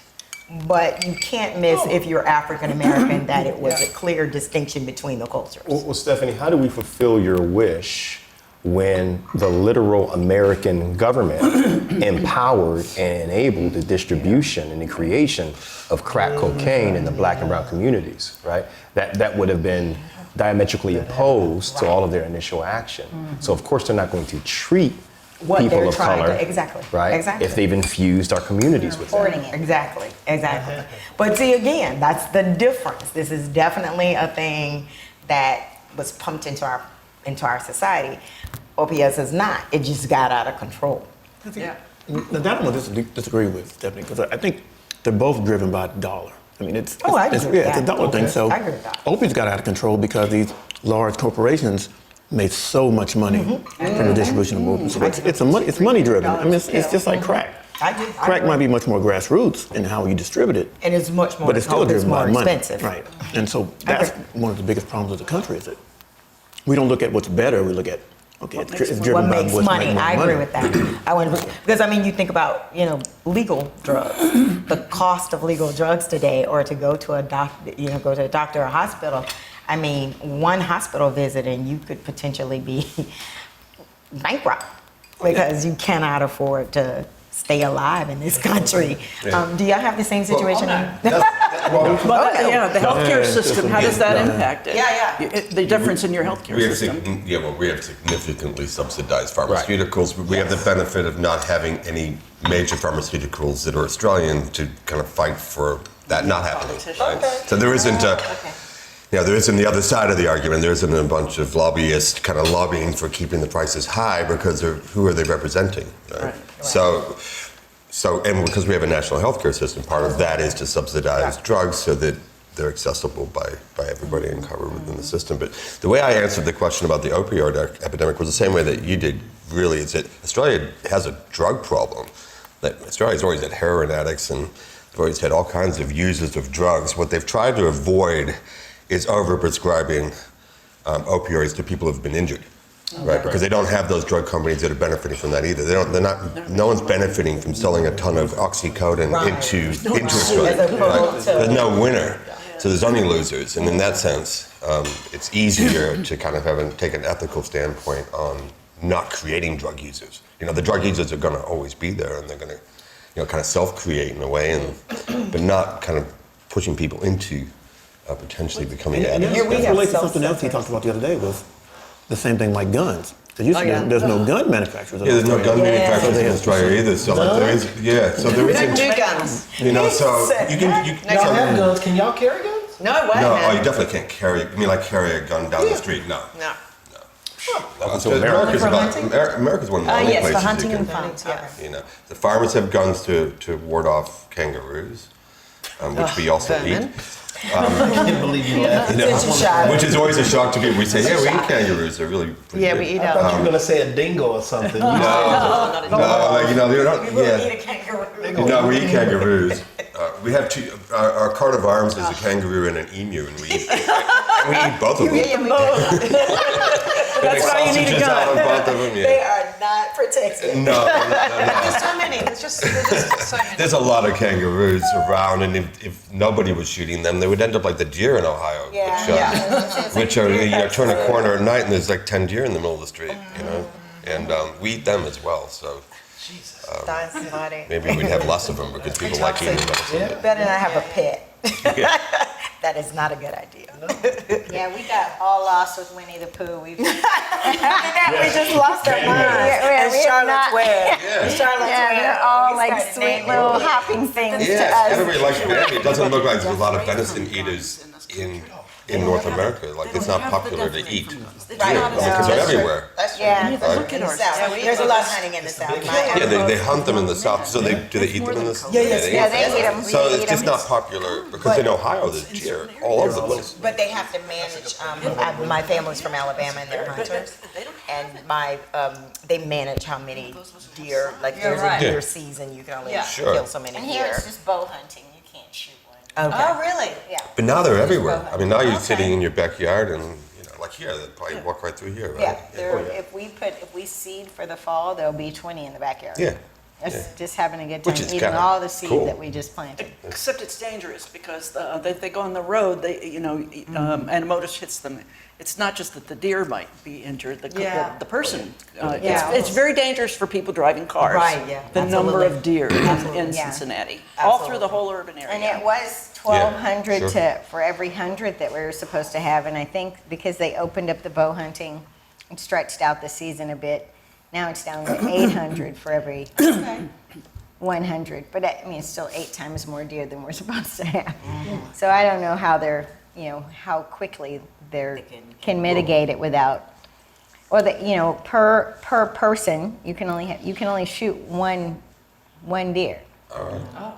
but you can't miss, if you're African American, that it was a clear distinction between the cultures. Well, Stephanie, how do we fulfill your wish when the literal American government empowered and enabled the distribution and the creation of crack cocaine in the black and brown communities, right? That would have been diametrically opposed to all of their initial action. So of course they're not going to treat What people they're of trying color, to, exactly, right? exactly. If they've infused our communities with that. Exactly. But see, again, that's the difference. This is definitely a thing that was pumped into our society. OPS is not. It just got out of control. Yeah. Now, that I'm going to disagree with, Stephanie, because I think they're both driven by dollar. I mean, it's I agree with it's a that. dollar thing. So I agree with that. opiates got out of control because these large corporations made so much money from the distribution of opiates. So it's money driven. I mean, it's just like crack. Crack might be much more grassroots in how you distribute it, And it's much more, but it's still driven by more money. expensive. Right. And so that's one of the biggest problems of the country is that we don't look at what's better. We look at, okay, it's driven What by makes what's money? making more I money. agree with that. Because you think about legal drugs, the cost of legal drugs today, or to go to a doctor or hospital. I mean, one hospital visit and you could potentially be bankrupt because you cannot afford to stay alive in this country. Do y'all have the same situation? But the healthcare system, how does that impact it? Yeah. The difference in your healthcare We have, system. we have significantly subsidized pharmaceuticals. We have the benefit of not having any major pharmaceuticals that are Australian to kind of fight for that not happening. Right? So there isn't there isn't the other side of the argument. There isn't a bunch of lobbyists kind of lobbying for keeping the prices high because who are they representing? Right? And because we have a national healthcare system, part of that is to subsidize drugs so that they're accessible by everybody and covered within the system. But the way I answered the question about the opioid epidemic was the same way that you did, really, is that Australia has a drug problem. That Australia's always had heroin addicts and they've always had all kinds of users of drugs. What they've tried to avoid is overprescribing opioids to people who've been injured. Right, because they don't have those drug companies that are benefiting from that either. No one's benefiting from selling a ton of oxycodone into Australia. Right? There's no winner, so there's only losers. And in that sense, it's easier to kind of take an ethical standpoint on not creating drug users. The drug users are going to always be there, and they're going to, kind of self-create in a way, but not kind of pushing people into potentially becoming addicts. That relates to something else he talked about the other day was the same thing like guns. There's no gun manufacturers. Yeah, there's no gun manufacturers in Australia either. So there is, so there We don't isn't. do guns. So you can. Y'all have guns. Can y'all carry guns? No way. No, man. you definitely can't carry. You mean like carry a gun down the street? No. Welcome to So America. America's one of the only Yes, places for hunting you and can, farms, yeah. you know, the farmers have guns to ward off kangaroos, which we also eat. I can't believe you laughed. You know, which is always a shock to people. We say, yeah, we eat kangaroos. They're really pretty Yeah, good. we eat I thought you were gonna say a dingo or something. No, like, you know, they're not. Yeah. Eat a kangaroo. No, we eat kangaroos. We have two. Our coat of arms is a kangaroo and an emu, and we eat both of them. That's why you need a Sausages out of gun. both of them. They Yeah. are not protected. No. There's so many. There's just so many. There's a lot of kangaroos around, and if nobody was shooting them, they would end up like the deer in Ohio, which are you turn a corner at night and there's like 10 deer in the middle of the street, you know, and we eat them as well. So Dying somebody. maybe we'd have less of them because people like eating them. You better not have a pet. That is not a good idea. Yeah, we got all lost with Winnie the Pooh. We've We just lost our minds. Yeah, And we have Charlotte's not- Web. Yeah. Charlotte's yeah, Web. they're all We like started sweet naming little them. hopping things to Yes, us. everybody likes Bambi. It doesn't look like there's a lot of venison eaters in North America. Like it's not popular to eat deer because they're everywhere. That's true. Yeah. Look at In the our South. There's a lot of hunting in the South. Yeah, they hunt them in the south. So do they eat them in the south? Yeah, they eat them. So We it's eat just 'em. not popular because in Ohio there's deer all over the place. But they have to manage, my family's from Alabama and they're hunters. And they manage how many deer, like there's a right. deer Yeah. season, you can only Yeah. Sure. kill so many And here deer. it's just bow hunting. You can't shoot one. Okay. Oh, really? Yeah. But now they're everywhere. I mean, now you're Okay. sitting in your backyard and, you know, like here, they'd probably walk right through here, right? Yeah, there, if we seed for the fall, there'll be 20 in the backyard. Yeah. It's yeah. just having a good Which time is eating kinda all the seed cool. that we just planted. Except it's dangerous because they go on the road, and a motorist hits them. It's not just that the deer might be injured, the person. Yeah. It's very dangerous for people driving cars. Right, yeah, The number absolutely. of deer in Yeah. Cincinnati, all through the Absolutely. whole urban area. And it was 1,200 sure. for every 100 that we were supposed to have. And I think because they opened up the bow hunting and stretched out the season a bit, now it's down to 800 for every 100. But I mean, it's still 8 times more deer than we're supposed to have. So I don't know how they're, how quickly they can mitigate it without, or per person, you can only shoot one deer. Oh.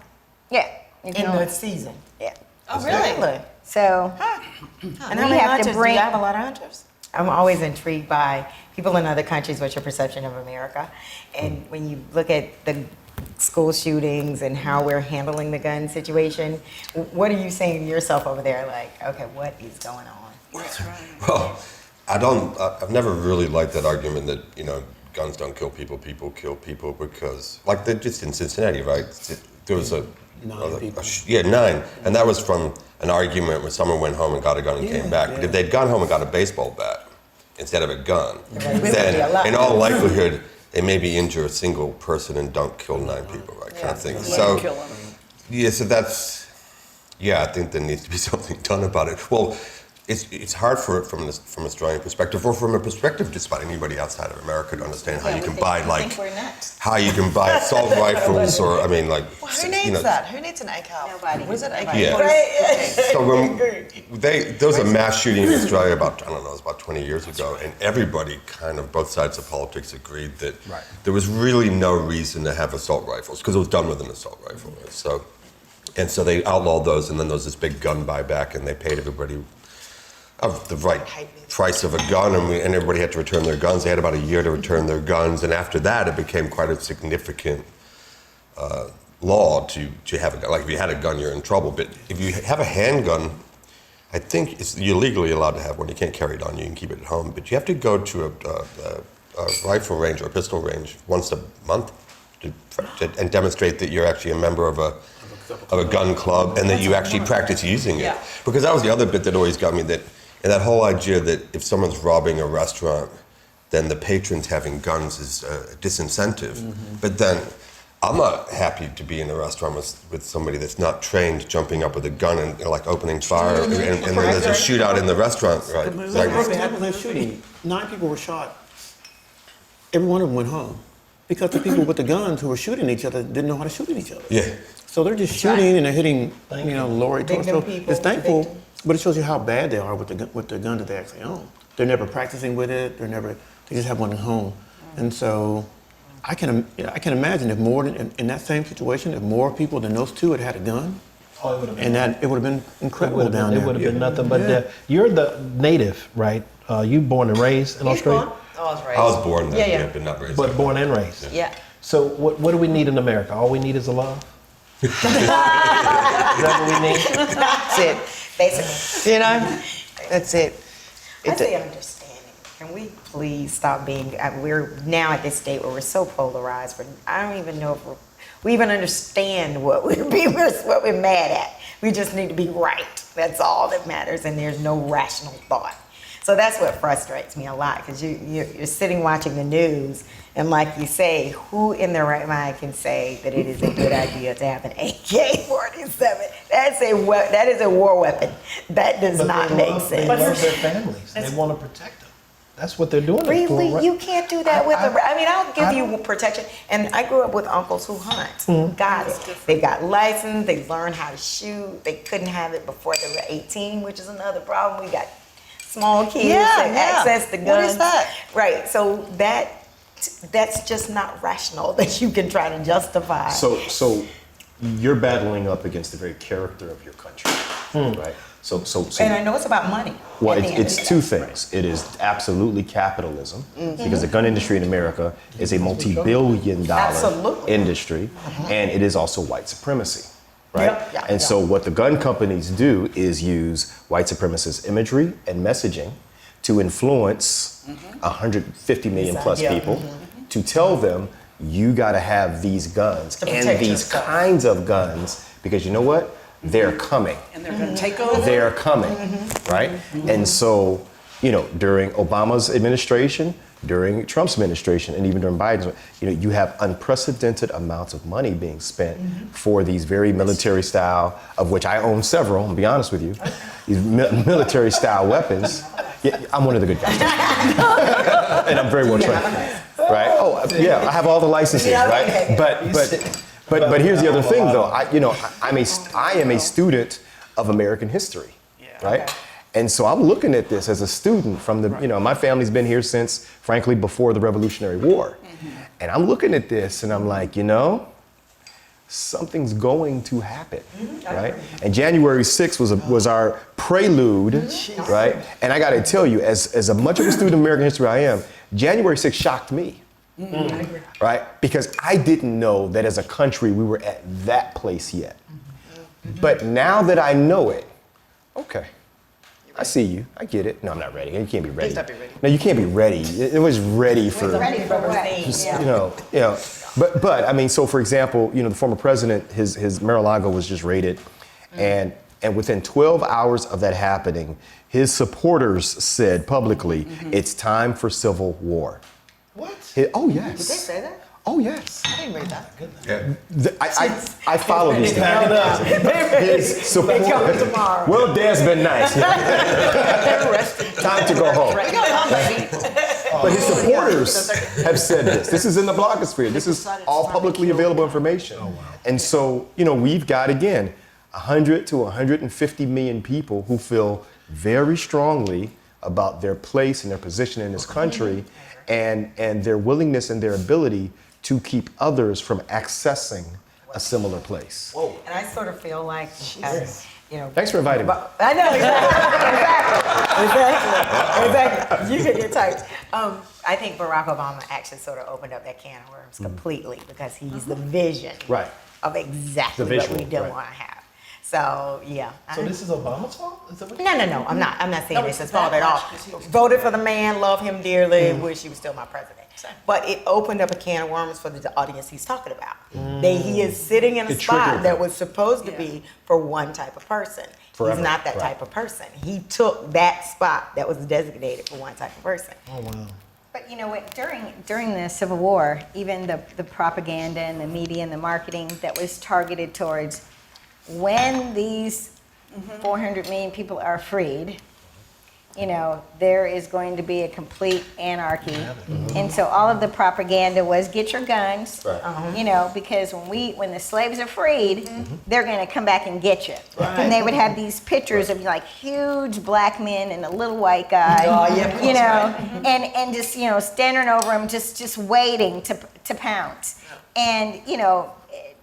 Yeah. You can In only- the season. yeah. Oh, really? So And how we many have hunters? to Do bring. you have a lot of hunters? I'm always intrigued by people in other countries, what's your perception of America? And when you look at the school shootings and how we're handling the gun situation, what are you saying to yourself over there? Like, okay, what is going on? Well, I've never really liked that argument that, guns don't kill people, people kill people because, like they're just in Cincinnati, right? There was a 9 people. 9. And that was from an argument where someone went home and got a gun and came back. But if they'd gone home and got a baseball bat instead of a gun, would be a then lot. in all likelihood, they maybe injure a single person and don't kill 9 people, right? Kind of thing. So, Kill 'em. yeah, so I think there needs to be something done about it. Well, it's hard for it from an Australian perspective, or from a perspective just about anybody outside of America to understand how you can buy how you can buy assault rifles, or I mean, like, Well, who needs that? Who needs an ACAL? Nobody. What is it, Nobody. ACAL? Yeah. So when there was a mass shooting in Australia about, I don't know, it was about 20 years ago, and everybody kind of, both sides of politics agreed that there was really no reason to have assault rifles because it was done with an assault rifle. Right? So they outlawed those, and then there was this big gun buyback, and they paid everybody of the right price of a gun, and everybody had to return their guns. They had about a year to return their guns, and after that, it became quite a significant law to have a gun. Like if you had a gun, you're in trouble. But if you have a handgun, I think you're legally allowed to have one. You can't carry it on you. You can keep it at home, but you have to go to a rifle range or a pistol range once a month and demonstrate that you're actually a member of a gun club and that you actually practice using it. Yeah. Because that was the other bit that always got me, and that whole idea that if someone's robbing a restaurant, then the patrons having guns is a disincentive. But then I'm not happy to be in a restaurant with somebody that's not trained jumping up with a gun and like opening fire, and then there's a shootout in the restaurant, right? Like, what happened in that shooting? 9 people were shot. Every one of them went home because the people with the guns who were shooting each other didn't know how to shoot at each other. Yeah. So they're just shooting and they're hitting, Lori Victim Torso. people, It's thankful, victims. but it shows you how bad they are with the gun that they actually own. they're never practicing with it. They just have one at home. And so I can imagine if more in that same situation, if more people than those two had had a gun, it would have been incredible down there. It would have been nothing but you're the native, right? You born and raised in Australia? Oh, I was raised. I was born there, Yeah. but not raised But there. born and raised. Yeah. So what do we need in America? All we need is a love? Is that what we need? That's it, basically. You know, that's it. I say understanding. Can we please stop being? We're now at this state where we're so polarized. But I don't even know if we even understand what what we're mad at. We just need to be right. That's all that matters, and there's no rational thought. So that's what frustrates me a lot, because you're sitting watching the news, and like you say, who in their right mind can say that it is a good idea to have an AK-47? That is a war weapon. That does not make sense. They love their families. They want to protect them. That's what they're doing it for. Really? Right? You can't do that with I'll give you protection. And I grew up with uncles who hunt. Got it. They got licensed. They learned how to shoot. They couldn't have it before they were 18, which is another problem. We got small kids that access to guns. What is that? Right. So that's just not rational that you can try to justify. So you're battling up against the very character of your country, right? So and I know it's about money. well, at the end it's of the two day. things. It is absolutely capitalism, because the gun industry in America is a multi-billion-dollar Absolutely. industry, and it is also white supremacy, right? Yep. Yeah. And so what the gun companies do is use white supremacist imagery and messaging to influence 150 million plus Yeah. people to tell them, you got to have these guns To and protect these yourself. kinds of guns, because you know what? They're coming. And they're going to take over. They're coming, right? And so, during Obama's administration, during Trump's administration, and even during Biden's, you have unprecedented amounts of money being spent for these very military style, of which I own several, I'll be honest with you, these military style weapons. Yeah, I'm one of the good guys. And I'm very well trained, right? Oh, yeah, I have all the licenses, right? But here's the other thing, though. I am a student of American history, right? And so I'm looking at this as a student from my family's been here since, frankly, before the Revolutionary War. And I'm looking at this and I'm like, something's going to happen, right? And January 6th was our prelude, right? And I got to tell you, as much of a student of American history I am, January 6th shocked me. Right? Because I didn't know that as a country we were at that place yet. But now that I know it, okay, I see you. I get it. No, I'm not ready. You can't be ready. Please don't be ready. No, you can't be ready. It was ready for, Ready for what? But I mean, so for example, the former president, his Mar-a-Lago was just raided, and within 12 hours of that happening, his supporters said publicly, it's time for civil war. What? Oh, yes. Did they say that? Oh, yes. I didn't read that. Yeah. I follow these things. Back it up. His support. They coming tomorrow. Well, Dad's been nice. Time to go home. But his supporters have said this. This is in the blogosphere. This is all publicly available information. And so, we've got, again, 100 to 150 million people who feel very strongly about their place and their position in this country, and their willingness and their ability to keep others from accessing a similar place. And I sort of feel like, Thanks for inviting me. I know, exactly. You can get typed. I think Barack Obama actually sort of opened up that can of worms completely, because he's the vision Right. of exactly The visual, what we don't right. want to have. So, yeah. So this is Obama's fault? Is that what No, I'm not saying No, it's his it's fault at all. backlash. Voted for the man, love him dearly, wish he was still my president. But it opened up a can of worms for the audience he's talking about. He is sitting in a It spot triggered that them. was supposed to be for one type of person. Forever, He's not that right. type of person. He took that spot that was designated for one type of person. Oh, wow. But you know what? During the Civil War, even the propaganda and the media and the marketing that was targeted towards when these 400 million people are freed, there is going to be a complete anarchy. And so all of the propaganda was get your guns, because when the slaves are freed, they're going to come back and get you. And they would have these pictures of like huge black men and a little white guy, and just, standing over them, just waiting to pounce. And,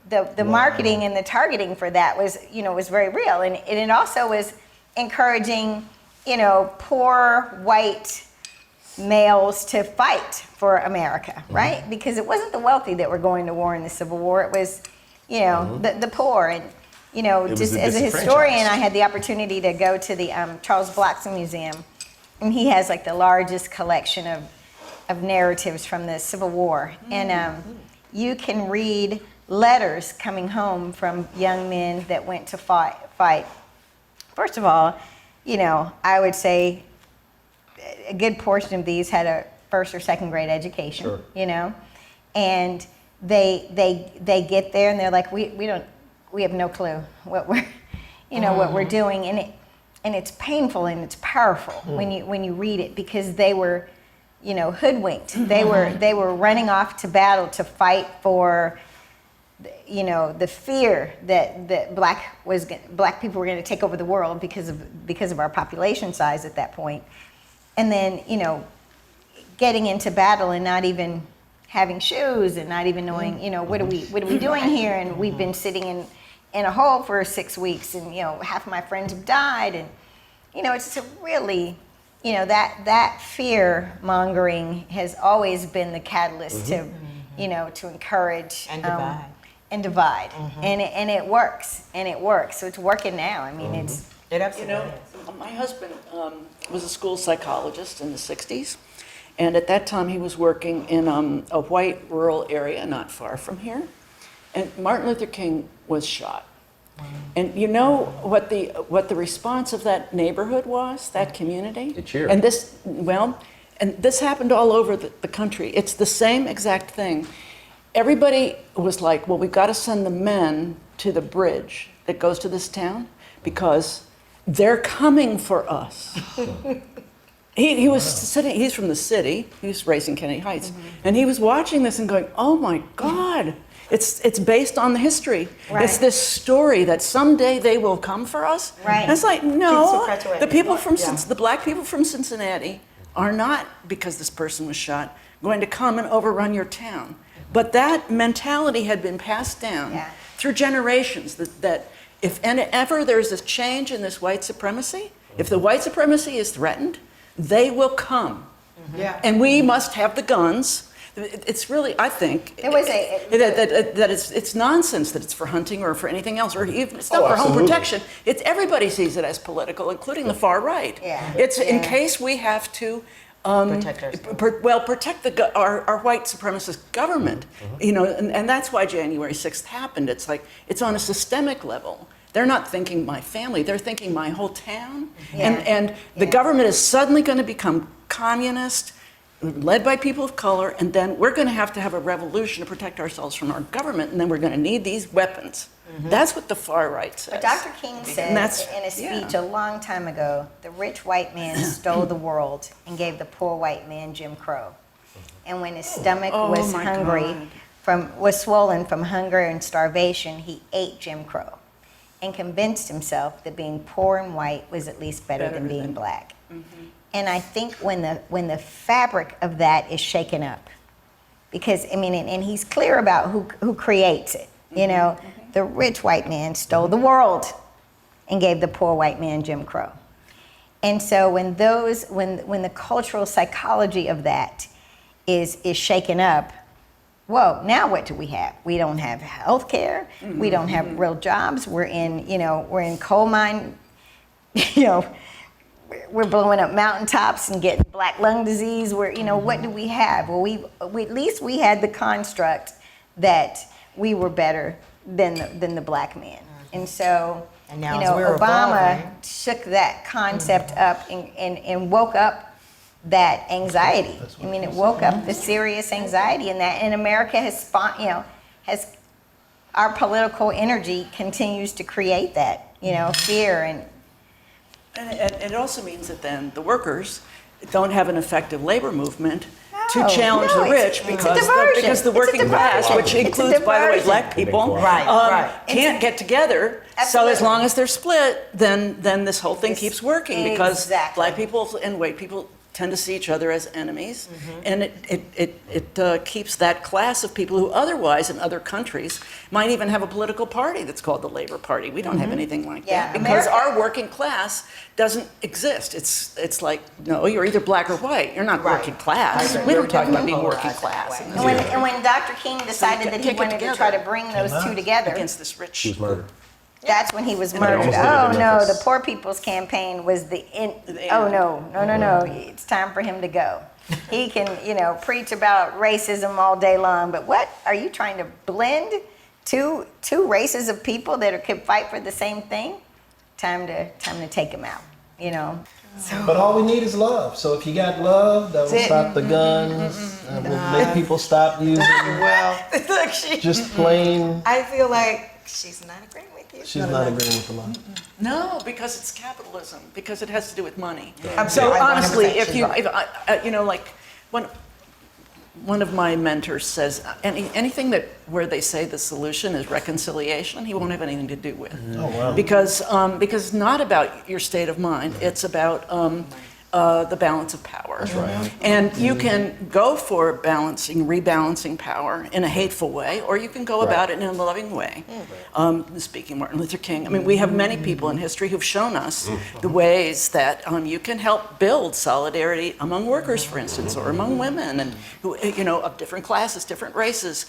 the marketing and the targeting for that was, was very real. And it also was encouraging, poor white males to fight for America, right? Because it wasn't the wealthy that were going to war in the Civil War. It was, the poor. And, just as a historian, I had the opportunity to go to the Charles Blackson Museum. And he has like the largest collection of narratives from the Civil War. And you can read letters coming home from young men that went to fight. First of all, I would say a good portion of these had a first or second grade education, and they get there and they're like, we have no clue what we're, what we're doing, and it's painful and it's powerful when you read it, because they were, hoodwinked. They were running off to battle to fight for, the fear that black people were going to take over the world because of our population size at that point. And then, getting into battle and not even having shoes and not even knowing, what are we doing here? And we've been sitting in a hole for 6 weeks, and, half of my friends have died. And, it's a really, that fear mongering has always been the catalyst to, to encourage and divide. And it works. So it's working now. I mean, It absolutely is. My husband was a school psychologist in the 60s. And at that time, he was working in a white rural area not far from here. And Martin Luther King was shot. And you know what the response of that neighborhood was, that community? They cheered. And this happened all over the country. It's the same exact thing. Everybody was like, well, we've got to send the men to the bridge that goes to this town because they're coming for us. He was sitting, he's from the city, he was raised in Kennedy Heights, and he was watching this and going, oh my God, it's based on the history. Right. It's this story that someday they will come for us. Right. And it's like, no, perpetuating. the people from the black people from Cincinnati are not, because this person was shot, going to come and overrun your town. But that mentality had been passed down through generations that if ever there's a change in this white supremacy, if the white supremacy is threatened, they will come. Yeah. And we must have the guns. It's really, I think, It was that it's nonsense that it's for hunting or for anything else, or even it's not for home absolutely. protection. It's everybody sees it as political, including the far right. Yeah. It's in Yeah. case we have to Protect ourselves. protect our white supremacist government, and that's why January 6th happened. It's like it's on a systemic level. They're not thinking my family; they're thinking my whole town, and the government is suddenly going to become communist, led by people of color, and then we're going to have a revolution to protect ourselves from our government, and then we're going to need these weapons. That's what the far right says. But Dr. King said And that's- in a speech yeah. a long time ago, the rich white man stole the world and gave the poor white man Jim Crow. And when his stomach was my hungry, God. was swollen from hunger and starvation, he ate Jim Crow and convinced himself that being poor and white was at least better than being black. And I think when the fabric of that is shaken up, because and he's clear about who creates it. The rich white man stole the world and gave the poor white man Jim Crow. And so when the cultural psychology of that is shaken up, whoa, now what do we have? We don't have health care. We don't have real jobs. We're in coal mine, we're blowing up mountaintops and getting black lung disease. What do we have? Well, we at least we had the construct that we were better than the black man. And so, And now as we're Obama evolving. shook that concept up and woke up that anxiety. It woke up the serious anxiety, and America has our political energy continues to create that, fear And it also means that then the workers don't have an effective labor movement to No, challenge no, the it's- rich it's a diversion. because the It's a working class, diversion. which It's a includes, by the way, diversion. black people, Right. can't get together. So Absolutely. as long as they're split, then this whole thing keeps working because Exactly. black people and white people tend to see each other as enemies, and it keeps that class of people who otherwise in other countries might even have a political party that's called the Labor Party. We don't have anything like Yeah, that because America- our working class doesn't exist. It's like, no, you're either black or white. You're not working class. We don't talk about being working class And when Dr. King decided that he Can't get wanted to together. try to bring those two together, against this rich. that's when he was they murdered. almost did it Oh in no, the Memphis. Poor People's Campaign was the end. The Oh end. no, it's time for him to go. He can, preach about racism all day long, but what are you trying to blend two races of people that could fight for the same thing? Time to take him out. But all we need is love. So if you got love, that will stop the guns. That will make people stop using Well, look, just plain. I feel like she's not agreeing with you. She's not agreeing with the law. No, because it's capitalism, because it has to do with money. I'm So sorry, honestly, 100% if she's you, right. like one of my mentors says, anything where they say the solution is reconciliation, he won't have anything to do with. Oh, wow. Because it's not about your state of mind, it's about the balance of power. That's right. And you can go for rebalancing power in a hateful way, or you can go about it in a loving way. Speaking Martin Luther King, I mean, we have many people in history who've shown us the ways that you can help build solidarity among workers, for instance, or among women, and who, of different classes, different races.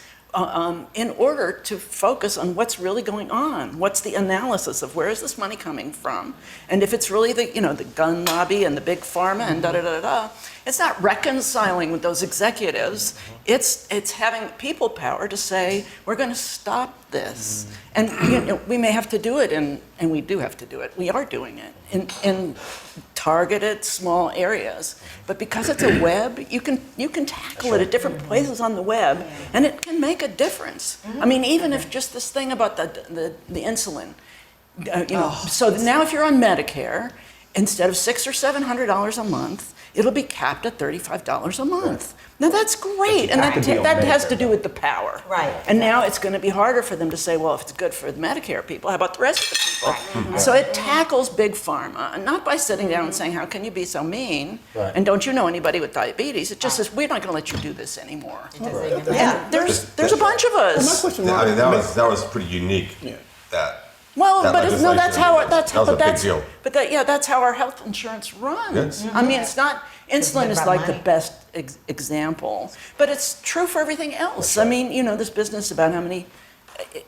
In order to focus on what's really going on, what's the analysis of where is this money coming from, and if it's really the gun lobby and the big pharma and da. It's not reconciling with those executives. It's having people power to say we're going to stop this, and we may have to do it, and we do have to do it. We are doing it in targeted small areas, but because it's a web, you can tackle it at different places on the web, and it can make a difference. I mean, even if just this thing about the insulin, so now if you're on Medicare, instead of $600 or $700 a month, it'll be capped at $35 a month. Now that's great, and that has to do with the power. Right. And now it's going to be harder for them to say, well, if it's good for the Medicare people, how about the rest of the people? So it tackles big pharma, and not by sitting down and saying, how can you be so mean? And don't you know anybody with diabetes? It just says, we're not going to let you do this anymore. And there's a bunch of My us. question, I mean, Mark, that was pretty unique. That. Well, That but it's, no, that's how legislation, that was a big deal. that's how our health insurance runs. Yes. I mean, it's not insulin is about like the money. best example, but it's true for everything else. I mean, this business about how many,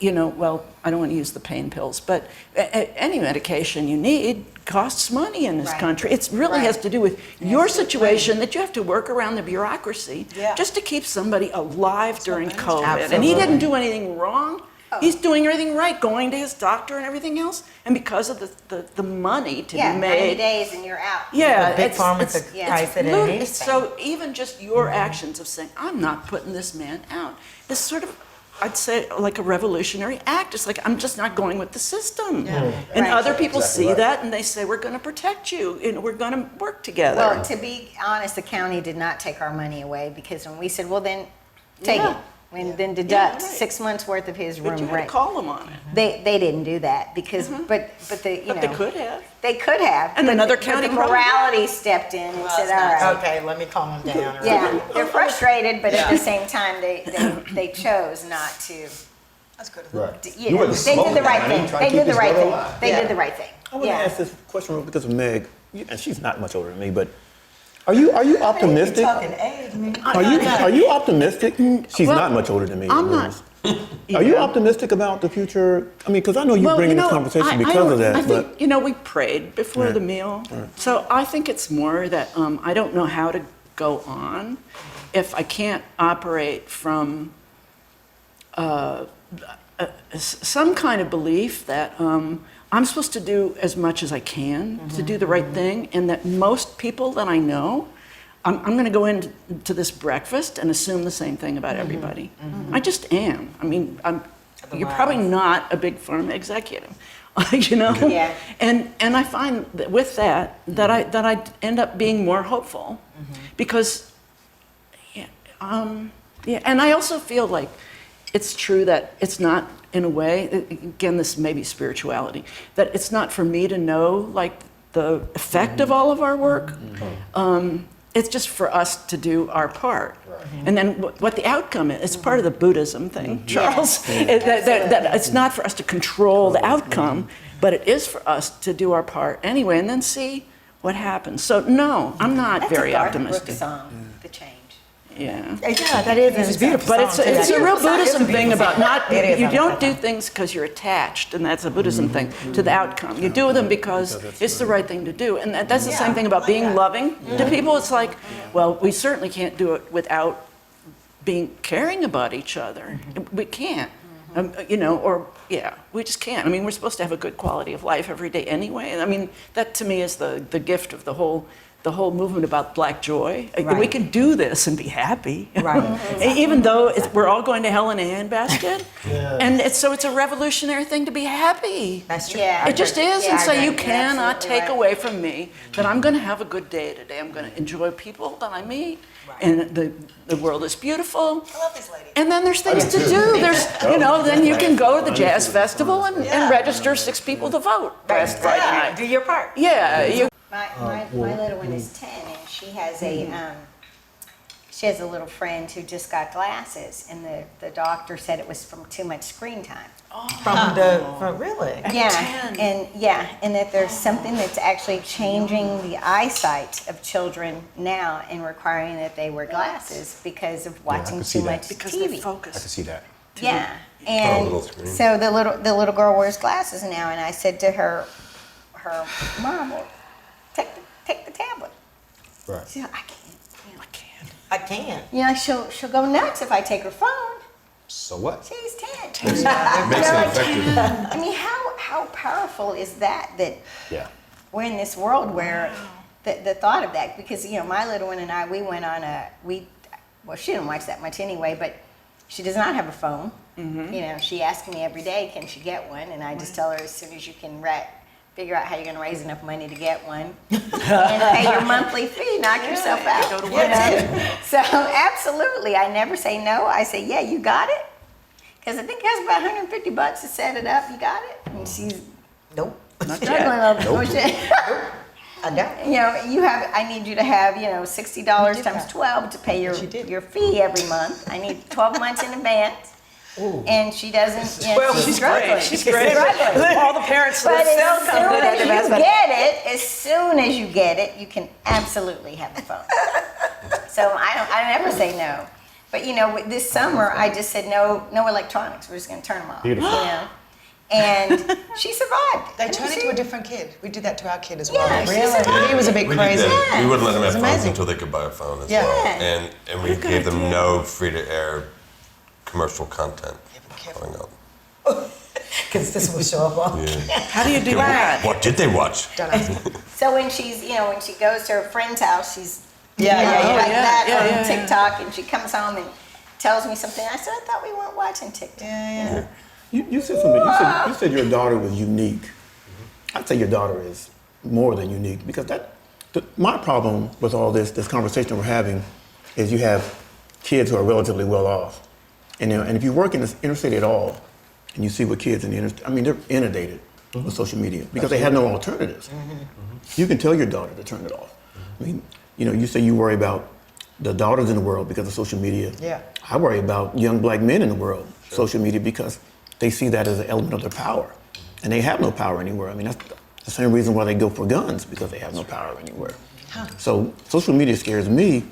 well, I don't want to use the pain pills, but any medication you need costs money in this country. It really has to do with your situation that you have to work around the bureaucracy just to keep somebody alive during COVID. And he didn't do anything wrong. He's doing everything right, going to his doctor and everything else. And because of the money to be 90 made. days and you're out. Yeah, The big it's- pharma it's- could it's price it at ludicrous. anything. So even just your actions of saying, I'm not putting this man out, is sort of, I'd say, like a revolutionary act. It's like, I'm just not going with the system. And Right. other people see that and they say, we're going to protect you and we're going to work together. Well, to be honest, the county did not take our money away because when we said, well, then take it. And then deduct right. 6 months worth of his but room you had to rent. call them on it. They didn't do that because, but they could have. They could have. And but another but county the probably morality stepped in and said, all right. Okay, let me calm him down. Yeah, they're frustrated, but at the same time, they chose not to. That's good. Right. You know, they did the right thing. They did the right thing. They did the right thing. I want to ask this question because of Meg, and she's not much older than me, but are you optimistic? Talking age, man. Are you optimistic? She's not much older than me. I'm not. Are you optimistic about the future? I mean, because I know you're bringing this conversation because of that. I But think, we prayed before Right. the meal. So I think it's more that I don't know how to go on if I can't operate from some kind of belief that I'm supposed to do as much as I can to do the right thing, and that most people that I know, I'm going to go into this breakfast and assume the same thing about everybody. I just am. I mean, you're probably not a big pharma executive, you know? Yeah. And I find that with that I end up being more hopeful because, yeah, and I also feel like it's true that it's not, in a way, again, this may be spirituality, that it's not for me to know like the effect of all of our work. It's just for us to do our part. And then what the outcome is, it's part of the Buddhism thing, Charles, that it's not for us to control the outcome, but it is for us to do our part anyway and then see what happens. So no, I'm not That's very a Garth Brooks optimistic. song, The Change. Yeah. Yeah, that is. It's beautiful. But it's a real Buddhism thing about not, It is you a don't beautiful do things because you're attached, and that's a Buddhism thing, to the outcome. You do them because it's the right thing to do. And that's the same thing about being loving to people. It's like, well, we certainly can't do it without caring about each other. We can't. You know, or, yeah, we just can't. I mean, we're supposed to have a good quality of life every day anyway. And I mean, that to me is the gift of the whole movement about Black joy. We Right. can do this and be happy. Right. Even though we're all going to hell in a handbasket. And it's a revolutionary thing to be happy. That's true. Yeah. It just is. Yeah, And so I you agree. You're cannot absolutely take right. away from me that I'm going to have a good day today. I'm going to enjoy people that I meet. And the world is beautiful. I love these ladies. And then there's things to do. There's, you know, then you can go to the jazz festival and register 6 people to vote last Friday night. Do your part. Yeah, you. My little one is 10, and she has a little friend who just got glasses, and the doctor said it was from too much screen time. From really? Yeah, and that there's something that's actually changing the eyesight of children now and requiring that they wear glasses because of watching see too that. much Because TV. they I focus. can see that. Yeah, little and screen. so the little girl wears glasses now, and I said to her mom, well, take the tablet. Right. She said, I can't. You know, I can. You know, she'll go nuts if I take her phone. So what? She's 10. It makes it effective. I mean, how powerful is that Yeah. we're in this world where the thought of that, because, you know, my little one and I, we went on well, she didn't watch that much anyway, but she does not have a phone. You know, she asks me every day, can she get one? And I just tell her as soon as you can figure out how you're going to raise enough money to get one and pay your monthly fee, knock yourself out. go to You know? So absolutely, I never say no. I say, yeah, you got it. Because I think it has about $150 to set it up. You got it? And she's Nope. struggling a little bit. I don't. You know, I need you to have, you know, $60 times 12 to pay your fee every month. I need 12 months in advance. And she doesn't, you know, she's struggling. She's great. struggling. All the parents But that as still come to soon as you get it, you can absolutely have the phone. So I never say no. But you know, this summer I just said no electronics. We're just going to turn them off. Beautiful. You know, and she survived. They turn into a different kid. We did that to our kid as well. Yeah, she survived. He was a bit We did crazy. that. We wouldn't let them have It's phones amazing. until they could buy a phone as Yeah. well. And we gave them no free-to-air commercial content Yeah, be careful. growing up. Because this will show up on. Yeah. How do you do that? What did they watch? Don't ask me. So when when she goes to her friend's house, she's Yeah, you know, yeah, like yeah, that yeah, on yeah, yeah. TikTok, and she comes home and tells me something. I said, I thought we weren't watching TikTok. Yeah. You said something. You said your daughter was unique. I'd say your daughter is more than unique because my problem with all this conversation we're having is you have kids who are relatively well off, and if you work in this inner city at all, and you see what kids in the inner, I mean, they're inundated with social media because they have no alternatives. You can tell your daughter to turn it off. I mean, you say you worry about the daughters in the world because of social media. Yeah. I worry about young black men in the world, social media, because they see that as an element of their power. And they have no power anywhere. I mean, that's the same reason why they go for guns, because they have no power anywhere. So social media scares me,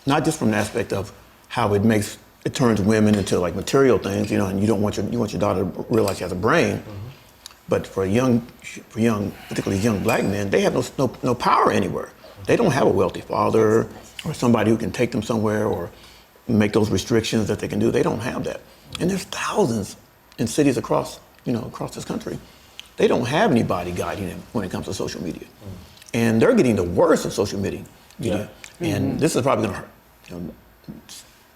not just from the aspect of how it turns women into like material things, and you want your daughter to realize she has a brain. But for particularly young black men, they have no power anywhere. They don't have a wealthy father or somebody who can take them somewhere or make those restrictions that they can do. They don't have that. And there's thousands in cities across this country. They don't have anybody guiding them when it comes to social media. And they're getting the worst of social media. And this is probably going to hurt.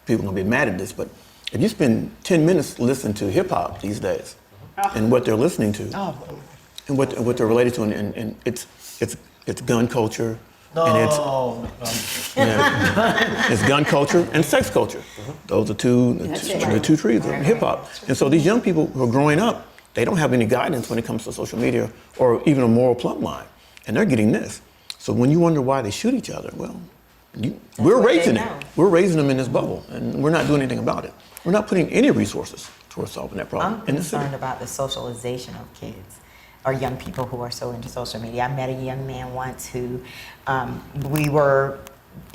People are going to be mad at this, but if you spend 10 minutes listening to hip hop these days, and what they're listening to, and what they're related to, and it's gun culture, and it's gun culture and sex culture. Those are the two trees of hip hop. And so these young people who are growing up, they don't have any guidance when it comes to social media or even a moral plumb line, and they're getting this. So when you wonder why they shoot each other, well, we're raising it. We're raising them in this bubble, and we're not doing anything about it. We're not putting any resources towards solving that problem. I'm concerned about the socialization of kids or young people who are so into social media. I met a young man once who we were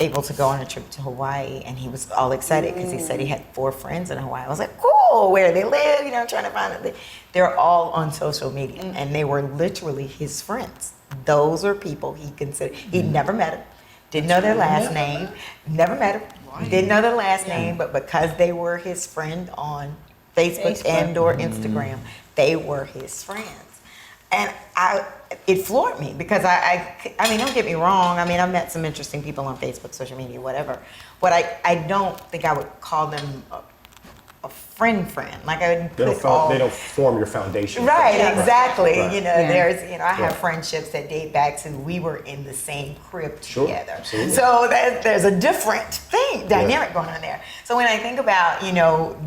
able to go on a trip to Hawaii, and he was all excited because he said he had 4 friends in Hawaii. I was like, cool, where they live, trying to find it. They're all on social media, and they were literally his friends. Those are people he considered. He'd never met them, didn't know their last name, never met them, didn't know their last name, but because they were his friend on Facebook and or Instagram, they were his friends. And it floored me because I mean, don't get me wrong. I mean, I've met some interesting people on Facebook, social media, whatever. But I don't think I would call them a friend. Like I would They don't form your foundation. Right, exactly. Right. There's, I have friendships that date back to we were in the same crib together. Absolutely. So there's a different dynamic going on there. So when I think about,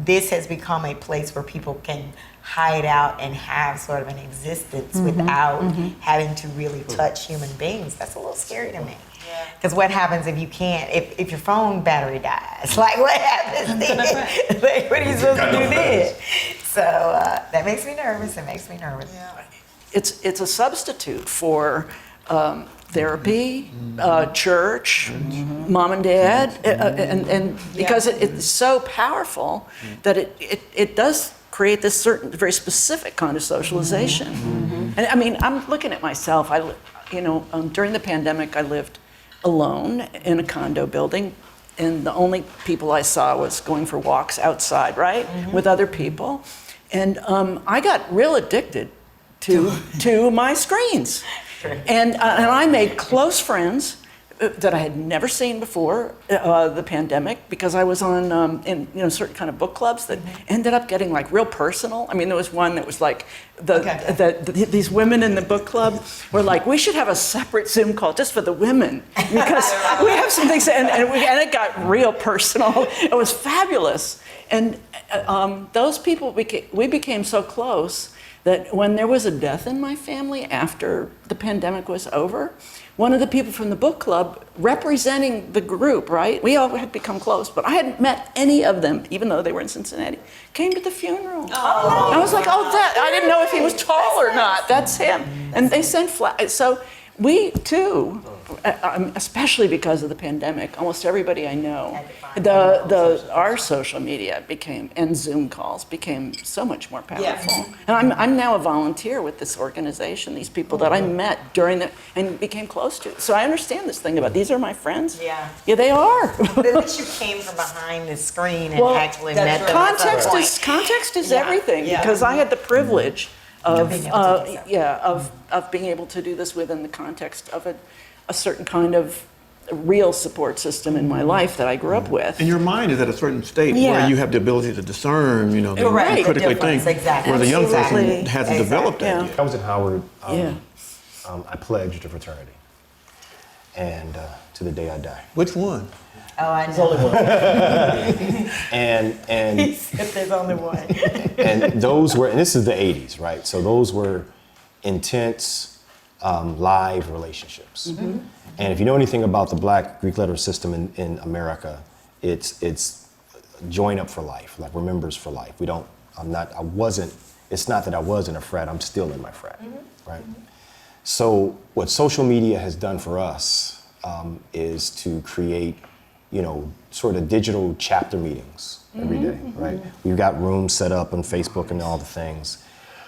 this has become a place where people can hide out and have sort of an existence without having to really touch human beings, that's a little scary to me. Because what happens if you can't, if your phone battery dies? Like, what happens then? Like, what are you supposed to do then? So that makes me nervous. It makes me nervous. Yeah. It's a substitute for therapy, church, mom and dad, and because it's so powerful that it does create this certain, very specific kind of socialization. And I mean, I'm looking at myself. During the pandemic, I lived alone in a condo building, and the only people I saw was going for walks outside, right, with other people. And I got real addicted to my screens. And I made close friends that I had never seen before the pandemic, because I was on in certain kind of book clubs that ended up getting like real personal. I mean, there was one that was like these women in the book club were like, we should have a separate Zoom call just for the women because we have some things, and it got real personal. It was fabulous, and those people we became so close that when there was a death in my family after the pandemic was over, one of the people from the book club representing the group, right? We all had become close, but I hadn't met any of them, even though they were in Cincinnati, came to the funeral. Oh, I was like, I didn't know if he was tall or not. That's him. And they sent so we too, especially because of the pandemic, almost everybody I know, our social media and Zoom calls became so much more powerful. And I'm now a volunteer with this organization, these people that I met and became close to. So I understand this thing about these are my friends. Yeah, they are. But at least you came from behind the screen and actually met them. Context is everything, because I had the privilege of being able to do this within the context of a certain kind of real support system in my life that I grew up with. And your mind is at a certain state where you have the ability to discern, the critically think, where the young person hasn't developed that yet. I was at Howard. I pledged to fraternity, and to the day I die. Which one? Oh, I know. There's only one. And he said there's only one. And those were, and this is the 80s, right? So those were intense, live relationships. And if you know anything about the Black Greek letter system in America, it's join up for life, like we're members for life. It's not that I wasn't a frat, I'm still in my frat, right? So what social media has done for us is to create sort of digital chapter meetings every day, right? We've got rooms set up on Facebook and all the things.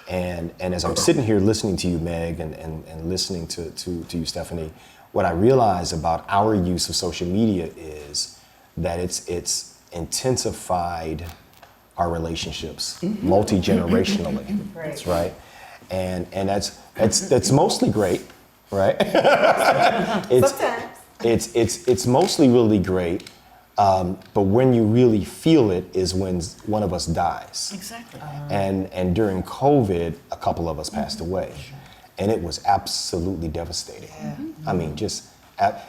And as I'm sitting here listening to you, Meg, and listening to you, Stephanie, what I realize about our use of social media is that it's intensified our relationships multi-generationally. That's right. And that's mostly great, right? Sometimes. It's mostly really great, But when you really feel it is when one of us dies. Exactly. And during COVID, a couple of us passed away. And it was absolutely devastating. I mean,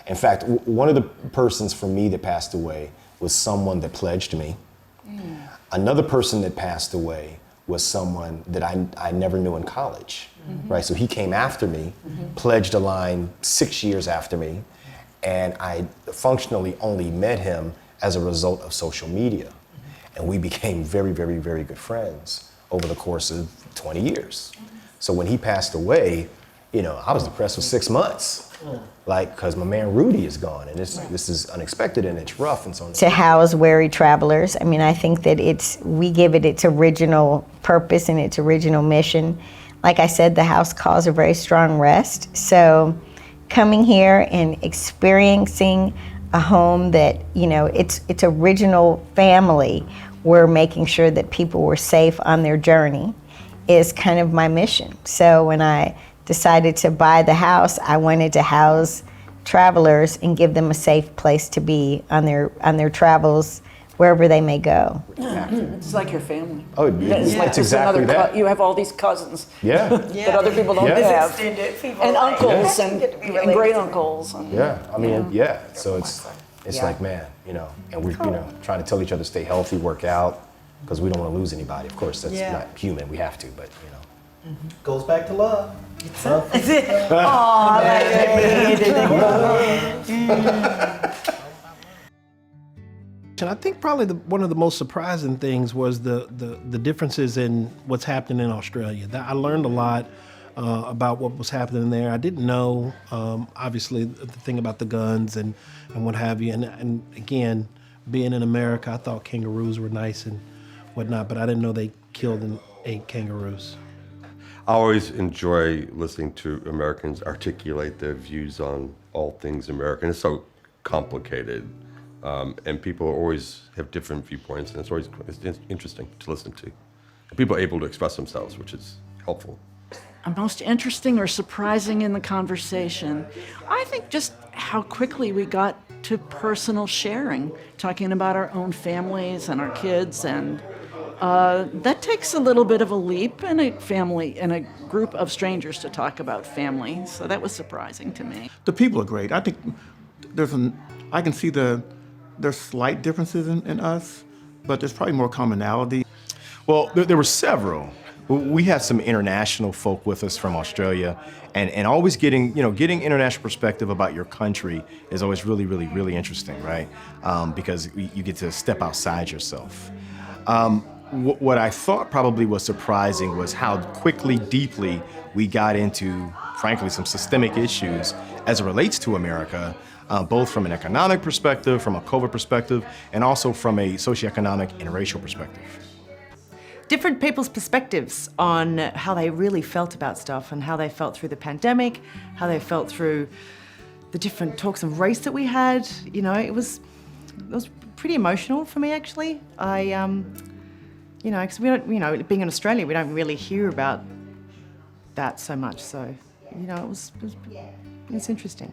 in fact, one of the persons for me that passed away was someone that pledged me. Another person that passed away was someone that I never knew in college, right? So he came after me, pledged a line 6 years after me, and I functionally only met him as a result of social media. And we became very, very, very good friends over the course of 20 years. So when he passed away, you know, I was depressed for 6 months, like, because my man Rudy is gone, and this is unexpected and it's rough and so on. To house weary travelers. I mean, I think that we give it its original purpose and its original mission. Like I said, the house calls a very strong rest. So coming here and experiencing a home that, you know, its original family, we're making sure that people were safe on their journey, is kind of my mission. So when I decided to buy the house, I wanted to house travelers and give them a safe place to be on their travels, wherever they may go. It's like your family. Oh, it's exactly that. You have all these cousins Yeah. that other people don't Yeah. have. And uncles and great uncles. Yeah, I mean, yeah. So it's like, man, you know, and we're, you know, trying to tell each other stay healthy, work out, because we don't want to lose anybody. Of course, that's not human. We have to, but you know. Goes back to love. And I think probably one of the most surprising things was the differences in what's happening in Australia. I learned a lot about what was happening there. I didn't know, obviously, the thing about the guns and what have you. And again, being in America, I thought kangaroos were nice and whatnot, but I didn't know they killed and ate kangaroos. I always enjoy listening to Americans articulate their views on all things American. It's so complicated, and people always have different viewpoints, and it's interesting to listen to. People are able to express themselves, which is helpful. Most interesting or surprising in the conversation, I think just how quickly we got to personal sharing, talking about our own families and our kids, and that takes a little bit of a leap in a family, in a group of strangers to talk about family. So that was surprising to me. The people are great. I think I can see there's slight differences in us, but there's probably more commonality. Well, there were several. We had some international folk with us from Australia, and always getting international perspective about your country is always really, really, really interesting, right? Because you get to step outside yourself. What I thought probably was surprising was how quickly, deeply we got into, frankly, some systemic issues as it relates to America, both from an economic perspective, from a COVID perspective, and also from a socioeconomic and racial perspective. Different people's perspectives on how they really felt about stuff and how they felt through the pandemic, how they felt through the different talks of race that we had. You know, it was pretty emotional for me, actually. Because we don't, being in Australia, we don't really hear about that so much. So, it's interesting.